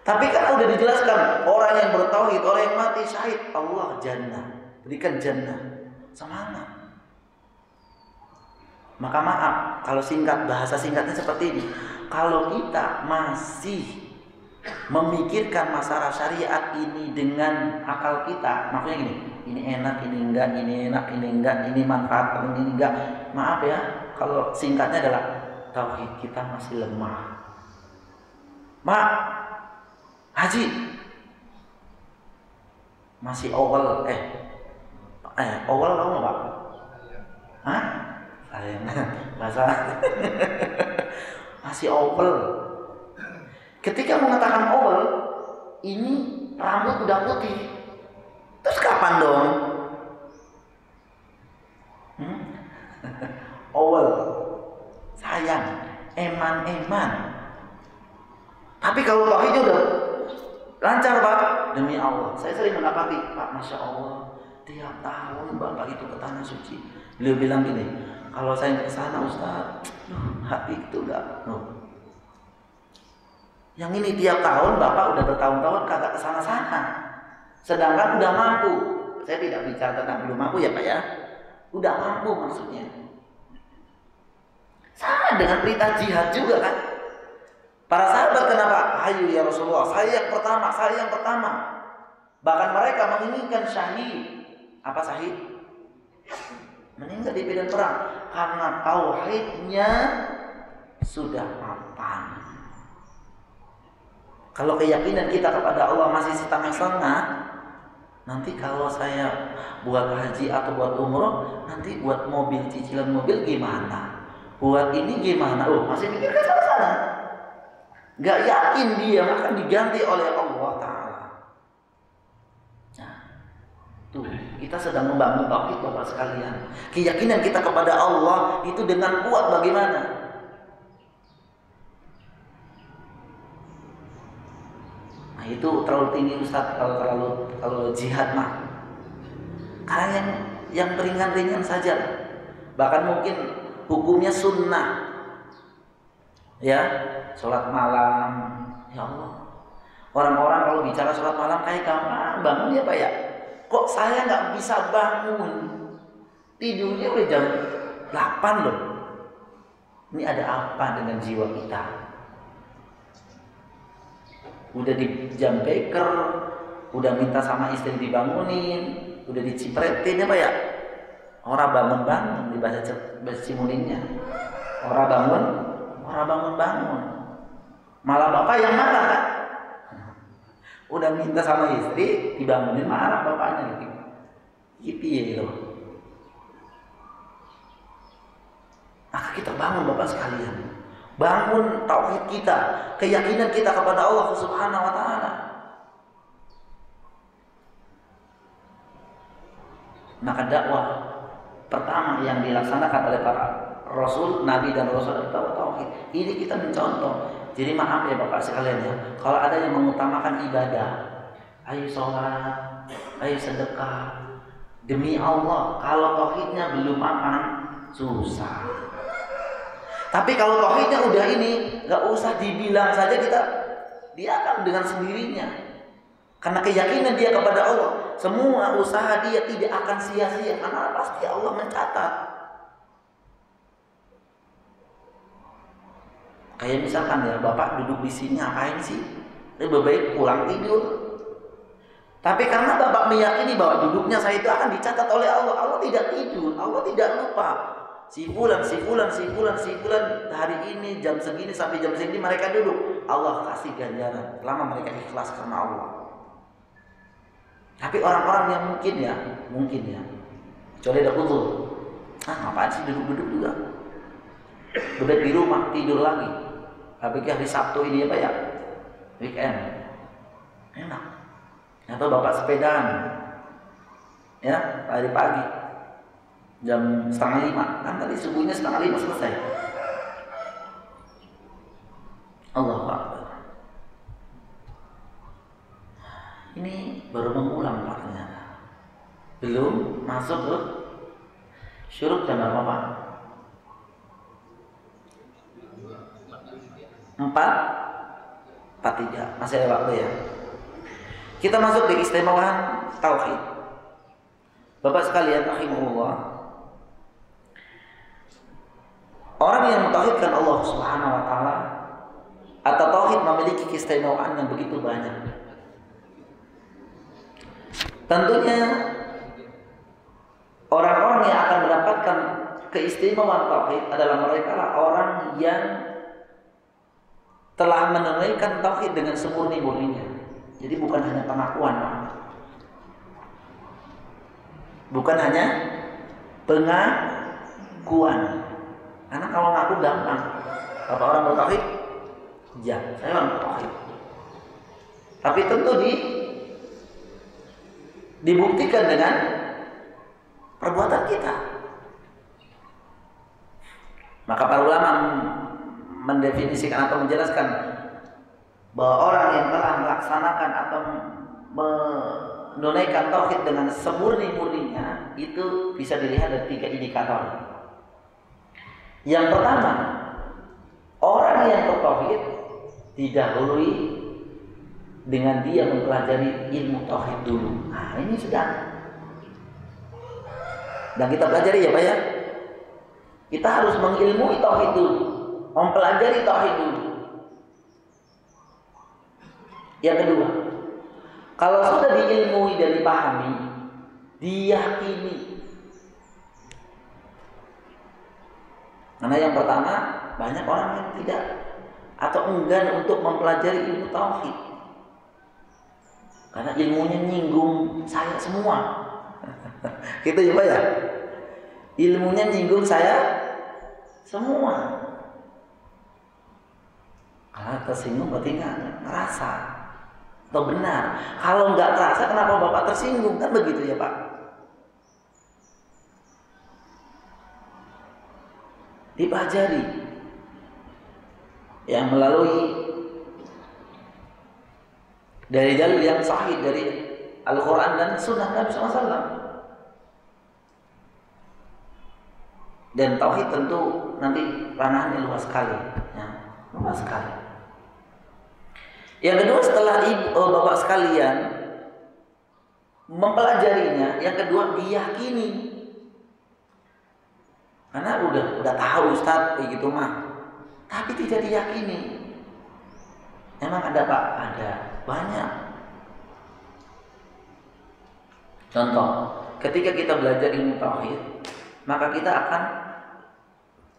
Tapi kan udah dijelaskan, orang yang bertauhid, orang yang mati syahid, Allah jannah, berikan jannah, semangat. Maka maaf, kalau bahasa singkatnya seperti ini. Kalau kita masih memikirkan masalah syariat ini dengan akal kita, maksudnya gini, ini enak, ini enggak, ini enak, ini enggak, ini manfaat, ini enggak. Maaf ya, kalau singkatnya adalah tauhid kita masih lemah. Mak, haji masih awal awal tahu nggak Pak? Hah? Sayang bahasa masih awal. Ketika mengatakan awal, ini rambut udah putih. Terus kapan dong? Awal, sayang, eman. Tapi kalau tauhidnya udah lancar Pak, demi Allah, saya sering mendapati Pak, masya Allah, tiap tahun Bapak itu ke tanah suci. Beliau bilang gini, kalau saya ke sana Ustaz, hati itu udah. Yang ini tiap tahun Bapak udah bertahun-tahun kagak ke sana-sana. Sedangkan udah mampu. Saya tidak bicara tentang belum mampu ya Pak ya. Udah mampu maksudnya. Sama dengan perintah jihad juga kan. Para sahabat kenapa? Ayo ya Rasulullah, saya yang pertama. Bahkan mereka menginginkan syahid. Apa syahid? Meninggal di medan perang. Karena tauhidnya sudah mapan. Kalau keyakinan kita kepada Allah masih setengah-setengah, nanti kalau saya buat haji atau buat umroh, nanti buat mobil, cicilan mobil gimana? Buat ini gimana? Masih mikir ke sana-sana. Gak yakin dia akan diganti oleh Allah Ta'ala. Nah, tuh kita sedang membangun tauhid Bapak sekalian. Keyakinan kita kepada Allah itu dengan kuat bagaimana? Nah itu terlalu tinggi Ustaz kalau jihad mah. Karena yang ringan-ringan saja. Bahkan mungkin hukumnya sunnah. Ya, sholat malam. Ya Allah. Orang-orang kalau bicara sholat malam kayak gampang bangun ya Pak ya. Kok saya nggak bisa bangun? Tidurnya udah jam 8 loh. Ini ada apa dengan jiwa kita? Udah di jam beker, udah minta sama istri dibangunin, udah dicipretin ya Pak ya. Orang bangun-bangun di bahasa Cimuninnya. Orang bangun-bangun. Malah Bapak yang marah kan? Udah minta sama istri dibangunin, marah bapaknya gitu. Gitu ya gitu. Maka kita bangun Bapak sekalian. Bangun tauhid kita, keyakinan kita kepada Allah Subhanahu wa taala. Maka dakwah pertama yang dilaksanakan oleh para rasul, nabi dan rasul adalah tauhid. Ini kita mencontoh. Jadi maaf ya Bapak sekalian ya, kalau ada yang mengutamakan ibadah, ayo sholat, ayo sedekah, demi Allah, kalau tauhidnya belum aman, susah. Tapi kalau tauhidnya udah ini, nggak usah dibilang saja dia akan dengan sendirinya. Karena keyakinan dia kepada Allah, semua usaha dia tidak akan sia-sia karena pasti Allah mencatat. Kayak misalkan ya, Bapak duduk di sini ngapain sih? Lebih baik pulang tidur. Tapi karena Bapak meyakini bahwa duduknya saya itu akan dicatat oleh Allah, Allah tidak tidur, Allah tidak lupa. Si fulan hari ini jam segini sampai jam segini mereka duduk, Allah kasih ganjaran selama mereka ikhlas karena Allah. Tapi orang-orang yang mungkin ya, kecuali ada uzur, ngapain sih duduk-duduk juga? Udah di rumah tidur lagi. Apalagi hari Sabtu ini ya Pak ya, weekend, enak. Atau Bapak sepedaan, ya lari pagi, jam 4:30, kan tadi subuhnya 4:30 selesai. Allahu Akbar. Ini baru mengulang Pak ternyata. Belum masuk ke syuruk jam berapa Pak? 4:43, masih ada waktu ya. Kita masuk di keistimewaan tauhid. Bapak sekalian rahimahullah, orang yang mentauhidkan Allah Subhanahu wa taala atau tauhid memiliki keistimewaan yang begitu banyak. Tentunya orang-orang yang akan mendapatkan keistimewaan tauhid adalah mereka lah orang yang telah menunaikan tauhid dengan semurni-murninya. Jadi bukan hanya pengakuan, Pak. Bukan hanya pengakuan. Karena kalau ngaku gampang. Apa orang bertauhid? Ya, saya orang bertauhid. Tapi tentu dibuktikan dengan perbuatan kita. Maka para ulama mendefinisikan atau menjelaskan bahwa orang yang telah melaksanakan atau menunaikan tauhid dengan semurni-murninya itu bisa dilihat dari 3 indikator. Yang pertama, orang yang bertauhid didahului dengan dia mempelajari ilmu tauhid dulu. Nah, ini sudah. Dan kita pelajari ya Pak ya. Kita harus mengilmui tauhid dulu, mempelajari tauhid dulu. Yang kedua, kalau sudah diilmui dan dipahami, diyakini. Karena yang pertama, banyak orang yang tidak atau enggan untuk mempelajari ilmu tauhid. Karena ilmunya nyinggung saya semua. Gitu ya Pak ya. Ilmunya nyinggung saya semua. Karena tersinggung berarti nggak ngerasa atau benar. Kalau nggak terasa, kenapa Bapak tersinggung? Kan begitu ya Pak. Dipelajari yang melalui dari dalil yang sahih dari Al-Quran dan Sunnah Nabi SAW. Dan tauhid tentu nanti ranahnya luas sekali, ya, luas sekali. Yang kedua, setelah Bapak sekalian mempelajarinya, yang kedua diyakini. Karena udah tahu Ustaz kayak gitu mah, tapi tidak diyakini. Emang ada Pak? Ada, banyak. Contoh, ketika kita belajar ilmu tauhid, maka kita akan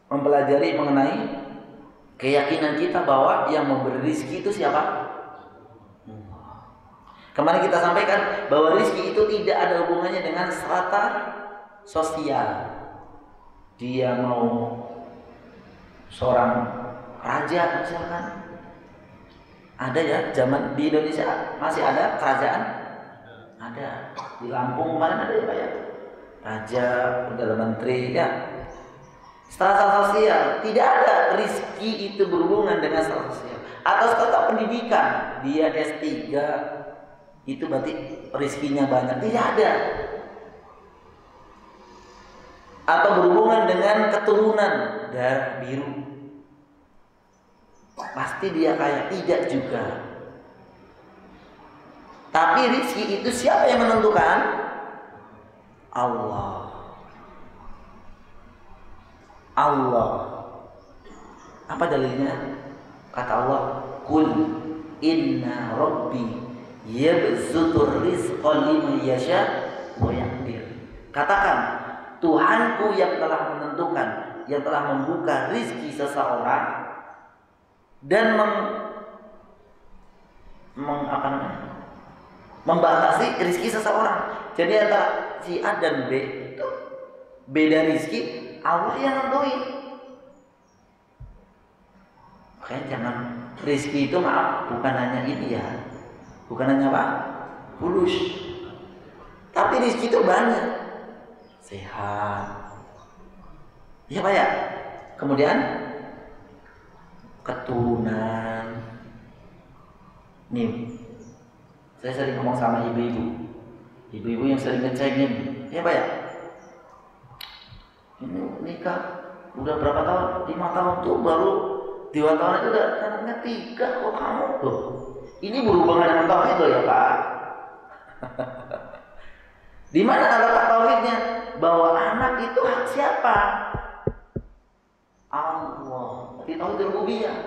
mempelajari mengenai keyakinan kita bahwa yang memberi rezeki itu siapa? Kemarin kita sampaikan bahwa rezeki itu tidak ada hubungannya dengan strata sosial. Dia mau seorang raja misalkan, ada ya, zaman di Indonesia masih ada kerajaan, ada di Lampung kemarin ada ya Pak ya, raja, perdana menteri ya. Strata sosial, tidak ada rezeki itu berhubungan dengan strata sosial. Atau strata pendidikan, dia S3 itu berarti rezekinya banyak, tidak ada. Atau berhubungan dengan keturunan darah biru, pasti dia kaya, tidak juga. Tapi rezeki itu siapa yang menentukan? Allah. Allah. Apa dalilnya? Kata Allah, "Qul inna rabbi yabsutur rizqa liman yasha wa yaqdir." Katakan, Tuhanku yang telah menentukan, yang telah membuka rizki seseorang dan membatasi rizki seseorang. Jadi antara si A dan B itu beda rizki, Allah yang nentuin. Makanya jangan rizki itu, maaf, bukan hanya ini ya, bukan hanya apa, fulus, tapi rizki itu banyak. Sehat, ya Pak ya. Kemudian keturunan. Nih, saya sering ngomong sama ibu-ibu yang sering ngecengin, ya Pak ya. Ini nikah udah berapa tahun? 5 tahun tuh, baru 2 tahun itu udah anaknya 3. Kok kamu tuh? Ini berhubungan dengan tauhid loh ya Pak. Di mana letak tauhidnya? Bahwa anak itu hak siapa? Allah. Tapi tauhid rububiyah.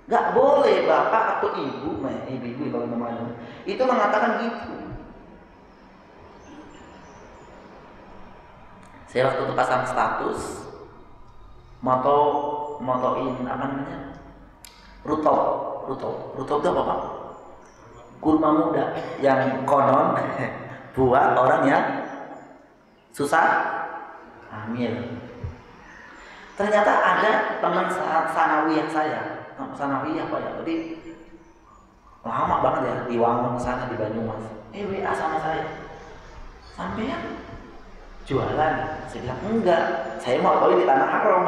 Gak boleh bapak atau ibu, ibu kalau namanya itu mengatakan gitu. Saya waktu itu pasang status motoin apa namanya? Rutop itu apa Pak? Kurma muda yang konon buat orang yang susah hamil. Ternyata ada teman sanawiyah saya, sanawiyah Pak ya, jadi lama banget ya di Wangun sana di Banyumas. WA sama saya, sampean jualan? Saya bilang enggak, saya mau tahu di tanah haram.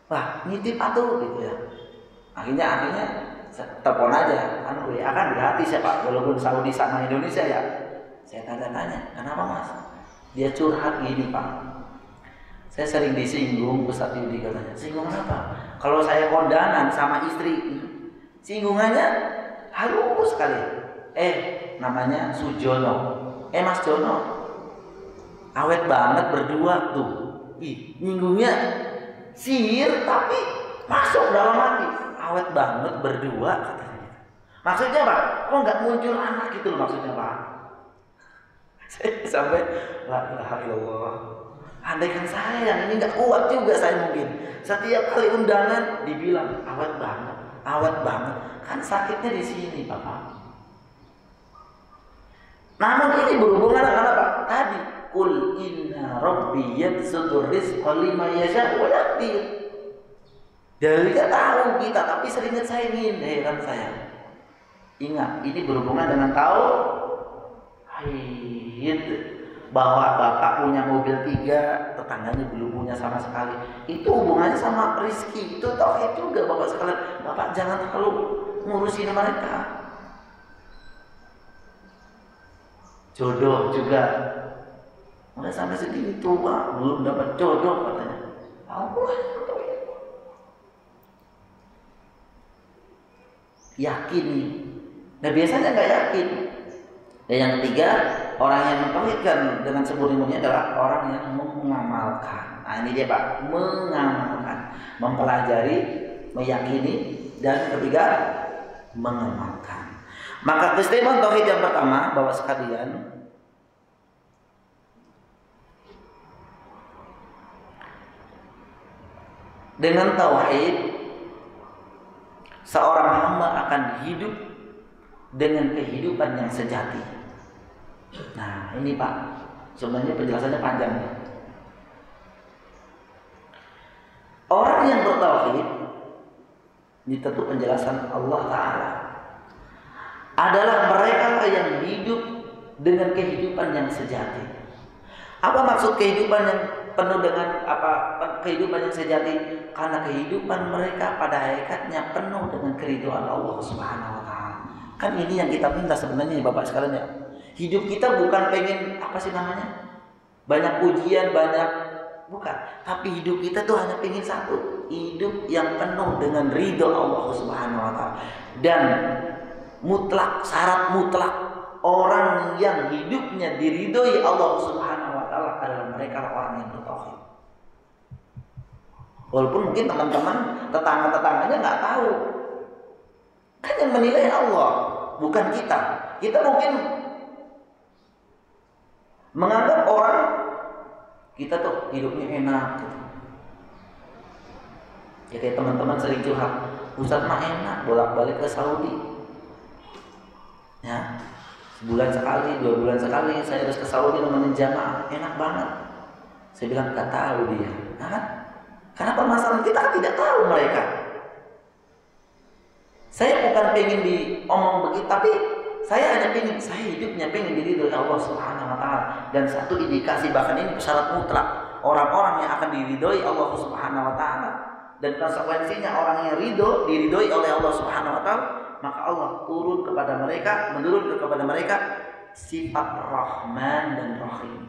Wah, nitip atuh gitu ya. Akhirnya telepon aja, kan WA kan gratis ya Pak, walaupun Saudi sama Indonesia ya. Saya tanya, kenapa Mas? Dia curhat gini Pak, saya sering disinggung Ustaz Yudi katanya. Singgung apa? Kalau saya kondangan sama istri, singgungannya halus sekali. Namanya Sujono. Mas Jono, awet banget berdua tuh. Nyinggungnya sihir tapi masuk dalam hati. Awet banget berdua katanya. Maksudnya Pak, kok nggak muncul anak gitu loh maksudnya Pak. Sampai la ilaha illallah. Andaikan saya yang ini nggak kuat juga saya mungkin. Setiap kali undangan dibilang awet banget. Kan sakitnya di sini Bapak. Namun ini berhubungan dengan apa? Tadi, qul inna rabbi yabsutur rizqa liman yasha' wa yaqdir. Dari tahu kita, tapi seringat saya ingin heran saya. Ingat, ini berhubungan dengan tauhid. Bahwa bapak punya mobil 3, tetangganya belum punya sama sekali. Itu hubungannya sama rezeki. Itu tauhid juga bapak sekalian. Bapak jangan terlalu ngurusin mereka. Jodoh juga. Udah sampai segini tua belum dapat jodoh katanya. Yakin nih. Nah biasanya nggak yakin. Dan yang ketiga, orang yang mentauhidkan dengan sebuah-sebuahnya adalah orang yang mengamalkan. Nah ini dia Pak, mengamalkan, mempelajari, meyakini, dan ketiga mengamalkan. Maka keistimewaan tauhid yang pertama, Bapak sekalian, dengan tauhid seorang hamba akan hidup dengan kehidupan yang sejati. Nah ini Pak, sebenarnya penjelasannya panjang ya. Orang yang bertauhid, ini tentu penjelasan Allah Ta'ala, adalah mereka yang hidup dengan kehidupan yang sejati. Apa maksud kehidupan yang penuh dengan kehidupan yang sejati? Karena kehidupan mereka pada hakikatnya penuh dengan keridhaan Allah Subhanahu wa Ta'ala. Kan ini yang kita minta sebenarnya Bapak sekalian ya. Hidup kita bukan pengen banyak pujian, bukan. Tapi hidup kita tuh hanya pengen satu, hidup yang penuh dengan ridho Allah Subhanahu wa Ta'ala. Dan mutlak, syarat mutlak orang yang hidupnya diridhoi Allah Subhanahu wa Ta'ala adalah mereka orang yang bertauhid. Walaupun mungkin teman-teman tetangganya nggak tahu, kan yang menilai Allah bukan kita. Kita mungkin menganggap orang kita tuh hidupnya enak gitu. Ya kayak teman-teman sering curhat, Ustaz mah enak bolak-balik ke Saudi. Ya, sebulan sekali, 2 bulan sekali saya harus ke Saudi nemenin jamaah, enak banget. Saya bilang nggak tahu dia, nah, kan? Karena permasalahan kita kan tidak tahu mereka. Saya bukan pengen diomong begitu, tapi saya hanya pengen, saya hidupnya pengen diridhoi Allah Subhanahu wa Ta'ala. Dan satu indikasi, bahkan ini syarat mutlak, orang-orang yang akan diridhoi Allah Subhanahu wa Ta'ala, dan konsekuensinya orang yang diridhoi oleh Allah Subhanahu wa Ta'ala, maka Allah menurunkan kepada mereka sifat Rahman dan Rahim.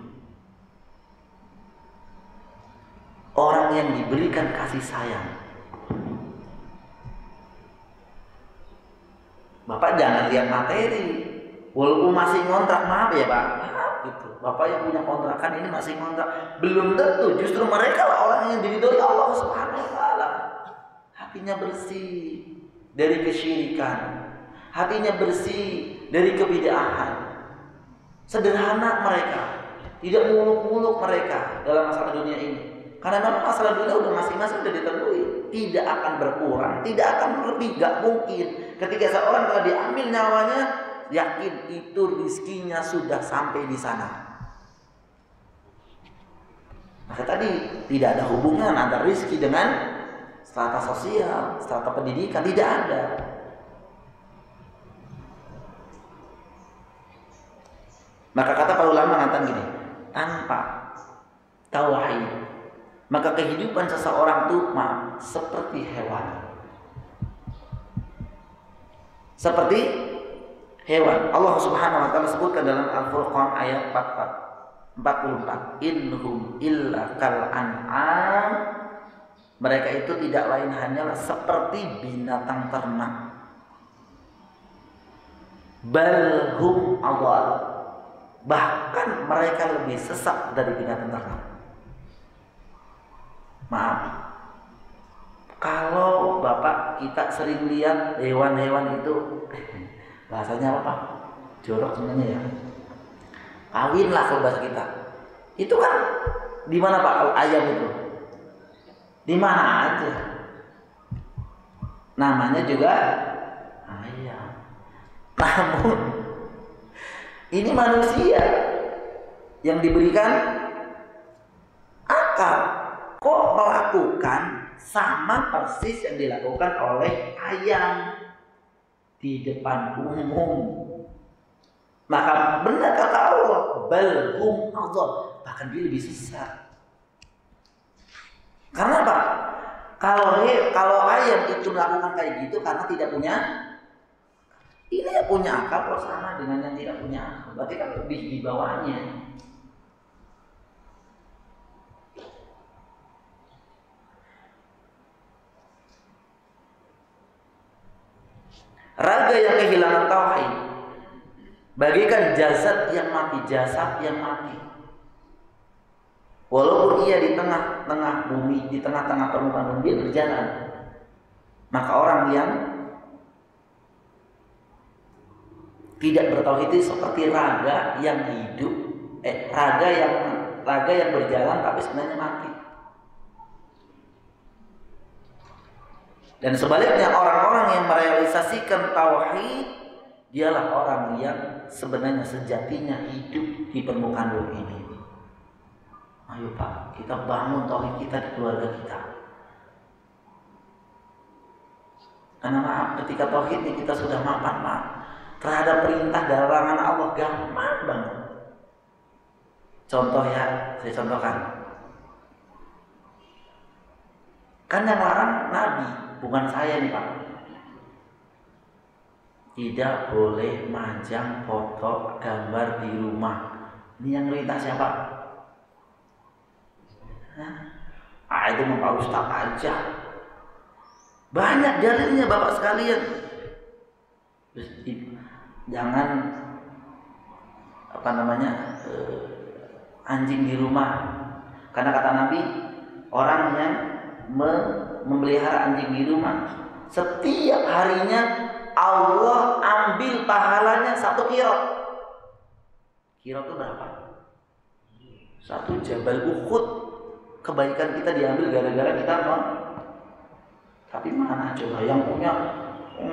Orang yang diberikan kasih sayang. Bapak jangan lihat materi. Walaupun masih ngontrak, maaf ya Pak, gitu. Bapak yang punya kontrakan ini masih ngontrak, belum tentu justru mereka lah orang yang diridhoi Allah Subhanahu wa Ta'ala. Hatinya bersih dari kesyirikan, hatinya bersih dari kebid'ahan. Sederhana mereka, tidak muluk-muluk mereka dalam masalah dunia ini. Karena memang masalah dunia udah masing-masing udah ditentuin, tidak akan berkurang, tidak akan lebih, gak mungkin. Ketika seorang telah diambil nyawanya, yakin itu rizkinya sudah sampai di sana. Maka tadi tidak ada hubungan antara rizki dengan strata sosial, strata pendidikan, tidak ada. Maka kata para ulama mengatakan gini, tanpa tauhid, maka kehidupan seseorang itu seperti hewan. Seperti hewan. Allah Subhanahu wa taala sebutkan dalam Al-Furqan ayat 44, innahum illa kal an'am, mereka itu tidak lain hanyalah seperti binatang ternak. Bal hum adall, bahkan mereka lebih sesat dari binatang ternak. Maaf, kalau bapak kita sering lihat hewan-hewan itu bahasanya apa? Jorok sebenarnya ya. Kawin lah kalau bahasa kita. Itu kan di mana Pak kalau ayam itu? Di mana aja. Namanya juga ayam. Namun ini manusia yang diberikan akal kok melakukan sama persis yang dilakukan oleh ayam di depan umum. Maka benar kata Allah, bal hum adall, bahkan dia lebih sesat. Karena apa? Kalau ayam itu melakukan kayak gitu karena tidak punya, ini yang punya akal kalau sama dengan yang tidak punya akal, berarti kan lebih di bawahnya. Raga yang kehilangan tauhid bagaikan jasad yang mati, Walaupun ia di tengah-tengah bumi, di tengah-tengah permukaan bumi berjalan. Maka orang yang tidak bertauhid itu seperti raga yang hidup, raga yang berjalan tapi sebenarnya mati. Dan sebaliknya orang-orang yang merealisasikan tauhid, dialah orang yang sebenarnya sejatinya hidup di permukaan bumi ini. Ayo Pak, kita bangun tauhid kita di keluarga kita. Karena maaf, ketika tauhid ini kita sudah mapan Pak, terhadap perintah dan larangan Allah gampang banget. Contoh ya, saya contohkan. Kan yang larang Nabi, bukan saya nih Pak. Tidak boleh majang foto gambar di rumah. Ini yang perintah siapa? Itu mau Pak Ustaz aja. Banyak dalilnya Bapak sekalian. Jangan anjing di rumah. Karena kata Nabi, orang yang memelihara anjing di rumah, setiap harinya Allah ambil pahalanya 1 qirot. Qirot itu berapa? 1 Jabal Uhud. Kebaikan kita diambil gara-gara kita mau. Tapi mana coba yang punya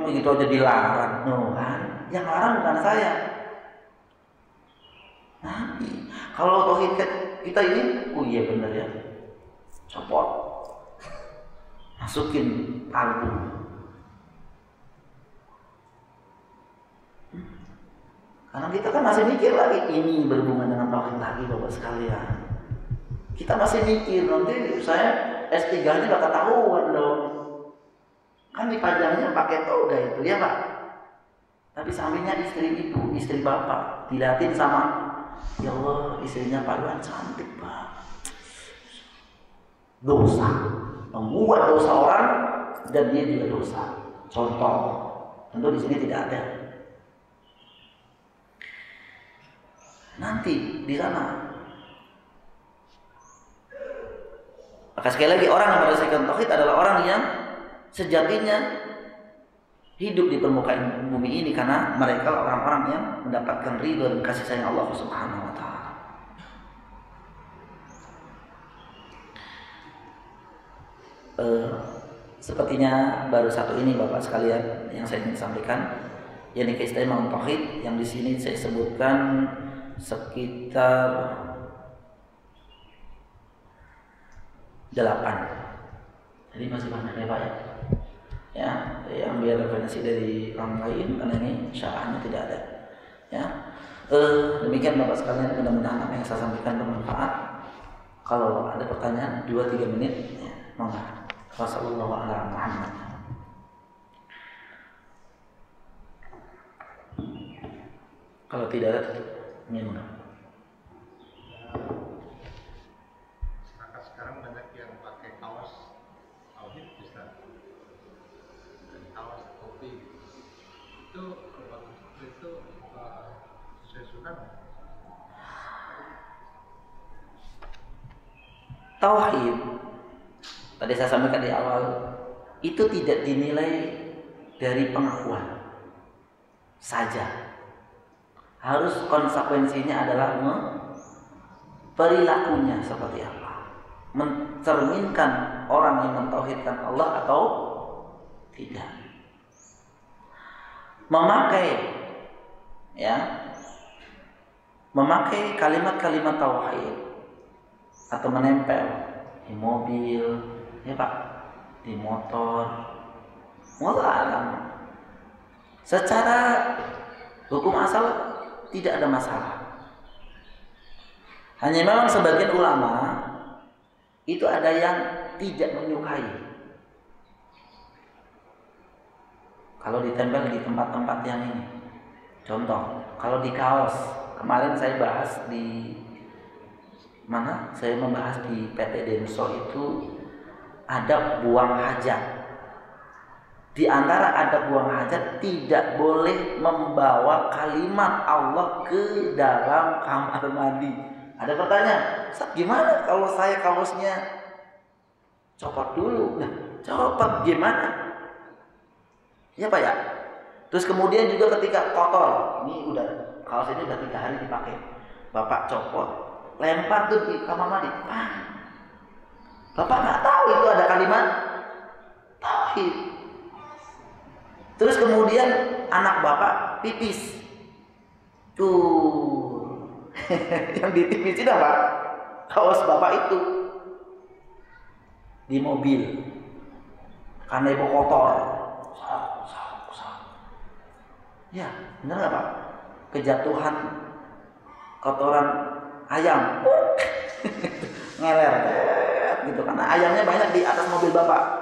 begitu aja dilarang. No, kan? Yang larang bukan saya. Nabi. Kalau tauhid kita ini, oh iya benar ya. Copot. Masukin album. Karena kita kan masih mikir lagi, ini berhubungan dengan tauhid lagi Bapak sekalian. Kita masih mikir, nanti saya S3-nya gak ketahuan dong. Kan dipajangnya pakai toga itu ya Pak. Tapi sampingnya istri ibu, istri bapak, dilihatin sama, ya Allah istrinya Pak Iwan cantik Pak. Dosa, membuat dosa orang dan dia juga dosa. Contoh, tentu di sini tidak ada. Nanti di sana. Maka sekali lagi orang yang meresahkan tauhid adalah orang yang sejatinya hidup di permukaan bumi ini karena mereka orang-orang yang mendapatkan ridho dan kasih sayang Allah Subhanahu wa taala. Sepertinya baru satu ini Bapak sekalian yang saya ingin sampaikan, yakni keistimewaan tauhid yang di sini saya sebutkan sekitar 8. Jadi masih banyak ya Pak ya. Ya, saya ambil referensi dari orang lain karena ini syarahnya tidak ada. Ya, demikian Bapak sekalian, mudah-mudahan apa yang saya sampaikan bermanfaat. Kalau ada pertanyaan 2-3 menit, ya, monggo. Wassalamualaikum warahmatullahi wabarakatuh. Kalau tidak ada, minum. Sekarang banyak yang pakai kaos tauhid, Ustaz. Kaos topi itu sesuai sunnah. Tauhid tadi saya sampaikan di awal, itu tidak dinilai dari pengakuan saja. Harus konsekuensinya adalah perilakunya seperti apa, mencerminkan orang yang mentauhidkan Allah atau tidak. Memakai kalimat-kalimat tauhid atau menempel di mobil, ya Pak, di motor, alam. Secara hukum asal tidak ada masalah. Hanya memang sebagian ulama itu ada yang tidak menyukai kalau ditempel di tempat-tempat yang ini. Contoh, kalau di kaos, kemarin saya bahas di mana? Saya membahas di PT Denso itu ada buang hajat. Di antara ada buang hajat, tidak boleh membawa kalimat Allah ke dalam kamar mandi. Ada pertanyaan, Ustaz, gimana kalau saya kaosnya copot dulu? Nah, copot gimana? Ya Pak ya. Terus kemudian juga ketika kotor, ini udah kaos ini udah 3 hari dipakai, Bapak copot, lempar tuh di kamar mandi. Bapak nggak tahu itu ada kalimat tauhid. Terus kemudian anak Bapak pipis, tuh yang ditipisin apa? Kaos Bapak itu di mobil karena ibu kotor. Ya, benar nggak Pak? Kejatuhan kotoran ayam, ngeler, gitu, karena ayamnya banyak di atas mobil Bapak.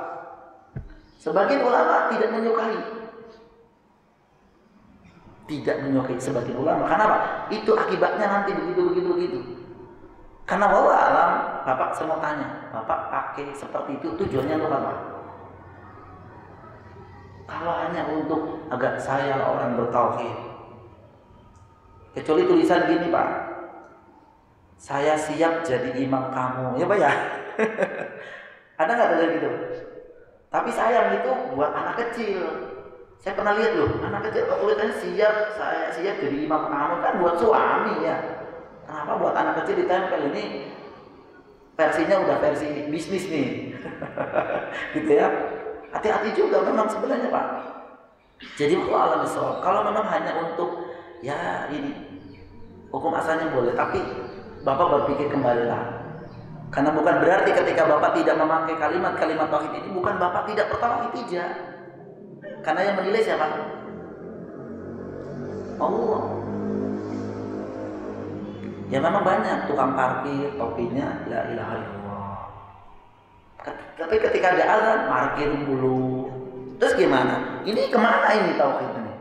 Sebagian ulama tidak menyukai, sebagian ulama. Karena apa? Itu akibatnya nanti begitu. Karena wallah alam, Bapak saya mau tanya, Bapak pakai seperti itu tujuannya untuk apa? Kalau hanya untuk agar saya orang bertauhid, kecuali tulisan gini Pak, saya siap jadi imam kamu, ya Pak ya. Ada nggak tulisan gitu? Tapi sayang itu buat anak kecil. Saya pernah lihat loh, anak kecil tulisannya saya siap jadi imam kamu, kan buat suami ya. Kenapa buat anak kecil ditempel? Ini versinya udah versi bisnis nih. Gitu ya. Hati-hati juga memang sebenarnya Pak. Jadi kalau memang hanya untuk ya ini hukum asalnya boleh, tapi Bapak berpikir kembali lah. Karena bukan berarti ketika Bapak tidak memakai kalimat-kalimat tauhid ini bukan Bapak tidak bertauhid, tidak. Karena yang menilai siapa? Allah. Ya memang banyak tukang parkir topinya la ilaha illallah. Tapi ketika ada azan parkir dulu. Terus gimana? Ini kemana ini tauhid ini?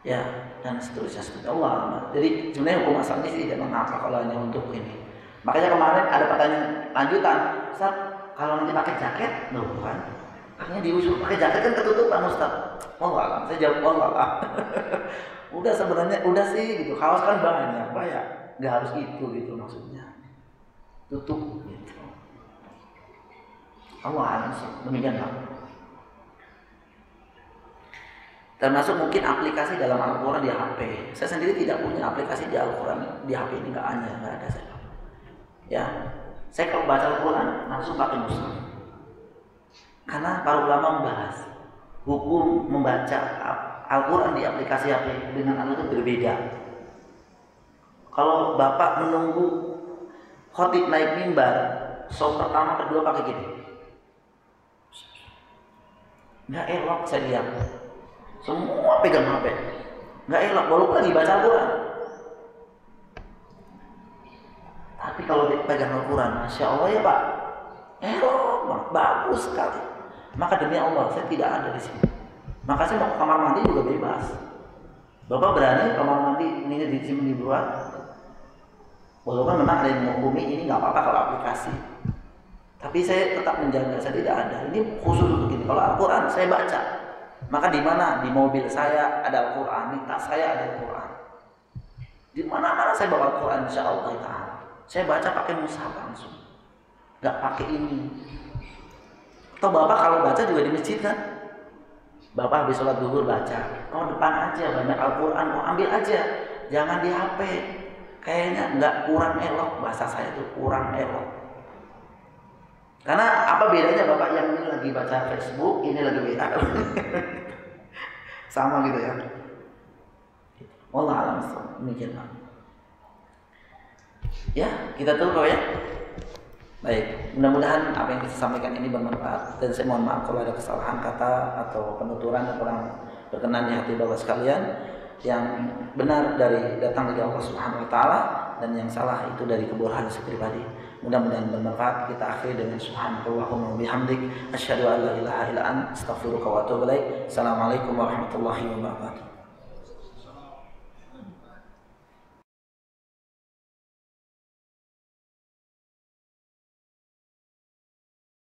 Ya, dan seterusnya. Allah. Jadi sebenarnya hukum asalnya sih tidak mengapa kalau hanya untuk ini. Makanya kemarin ada pertanyaan lanjutan, Ustaz, kalau nanti pakai jaket, loh kan? Akhirnya diusul pakai jaket kan ketutupan Ustaz. Allah, saya jawab Allah. Udah sebenarnya udah sih gitu. Kaos kan banyak, Pak ya. Nggak harus itu gitu maksudnya. Tutup gitu. Allah sih. Demikian Pak. Termasuk mungkin aplikasi dalam Al-Quran di HP. Saya sendiri tidak punya aplikasi di Al-Quran di HP ini, nggak ada saya. Ya, saya kalau baca Al-Quran langsung pakai mushaf. Karena para ulama membahas hukum membaca Al-Quran di aplikasi HP dengan anu itu berbeda. Kalau bapak menunggu khotib naik mimbar, sholat pertama kedua pakai gini, nggak elok. Saya lihat semua pegang HP, nggak elok walaupun lagi baca Al-Quran. Tapi kalau pegang Al-Quran, masya Allah ya pak, elok, bagus sekali. Maka demi Allah saya tidak ada di sini. Maka saya mau ke kamar mandi juga bebas. Bapak berani kamar mandi ini di sini dibuat? Walaupun memang ada yang menghukumi ini nggak apa-apa kalau aplikasi. Tapi saya tetap menjaga, saya tidak ada. Ini khusus untuk ini. Kalau Al-Quran saya baca. Maka di mana? Di mobil saya ada Al-Quran, di tas saya ada Al-Quran. Di mana-mana saya bawa Al-Quran, insya Allah. Saya baca pakai mushaf langsung, nggak pakai ini. Atau bapak kalau baca juga di masjid kan? Bapak habis sholat zuhur baca, oh depan aja banyak Al-Quran, oh ambil aja, jangan di HP. Kayaknya nggak, kurang elok, bahasa saya itu kurang elok. Karena apa bedanya bapak yang ini lagi baca Facebook, ini lagi WA? Sama gitu ya. Wallah alam, demikian. Ya, kita tunggu ya. Baik, mudah-mudahan apa yang kita sampaikan ini bermanfaat, dan saya mohon maaf kalau ada kesalahan kata atau penuturan yang kurang berkenan di hati bapak sekalian. Yang benar dari datang dari Allah Subhanahu wa taala, dan yang salah itu dari kebodohan saya pribadi. Mudah-mudahan bermanfaat. Kita akhiri dengan subhanallahumma wa bihamdik asyhadu an la ilaha illa anta astaghfiruka wa atubu ilaik. Assalamualaikum warahmatullahi wabarakatuh.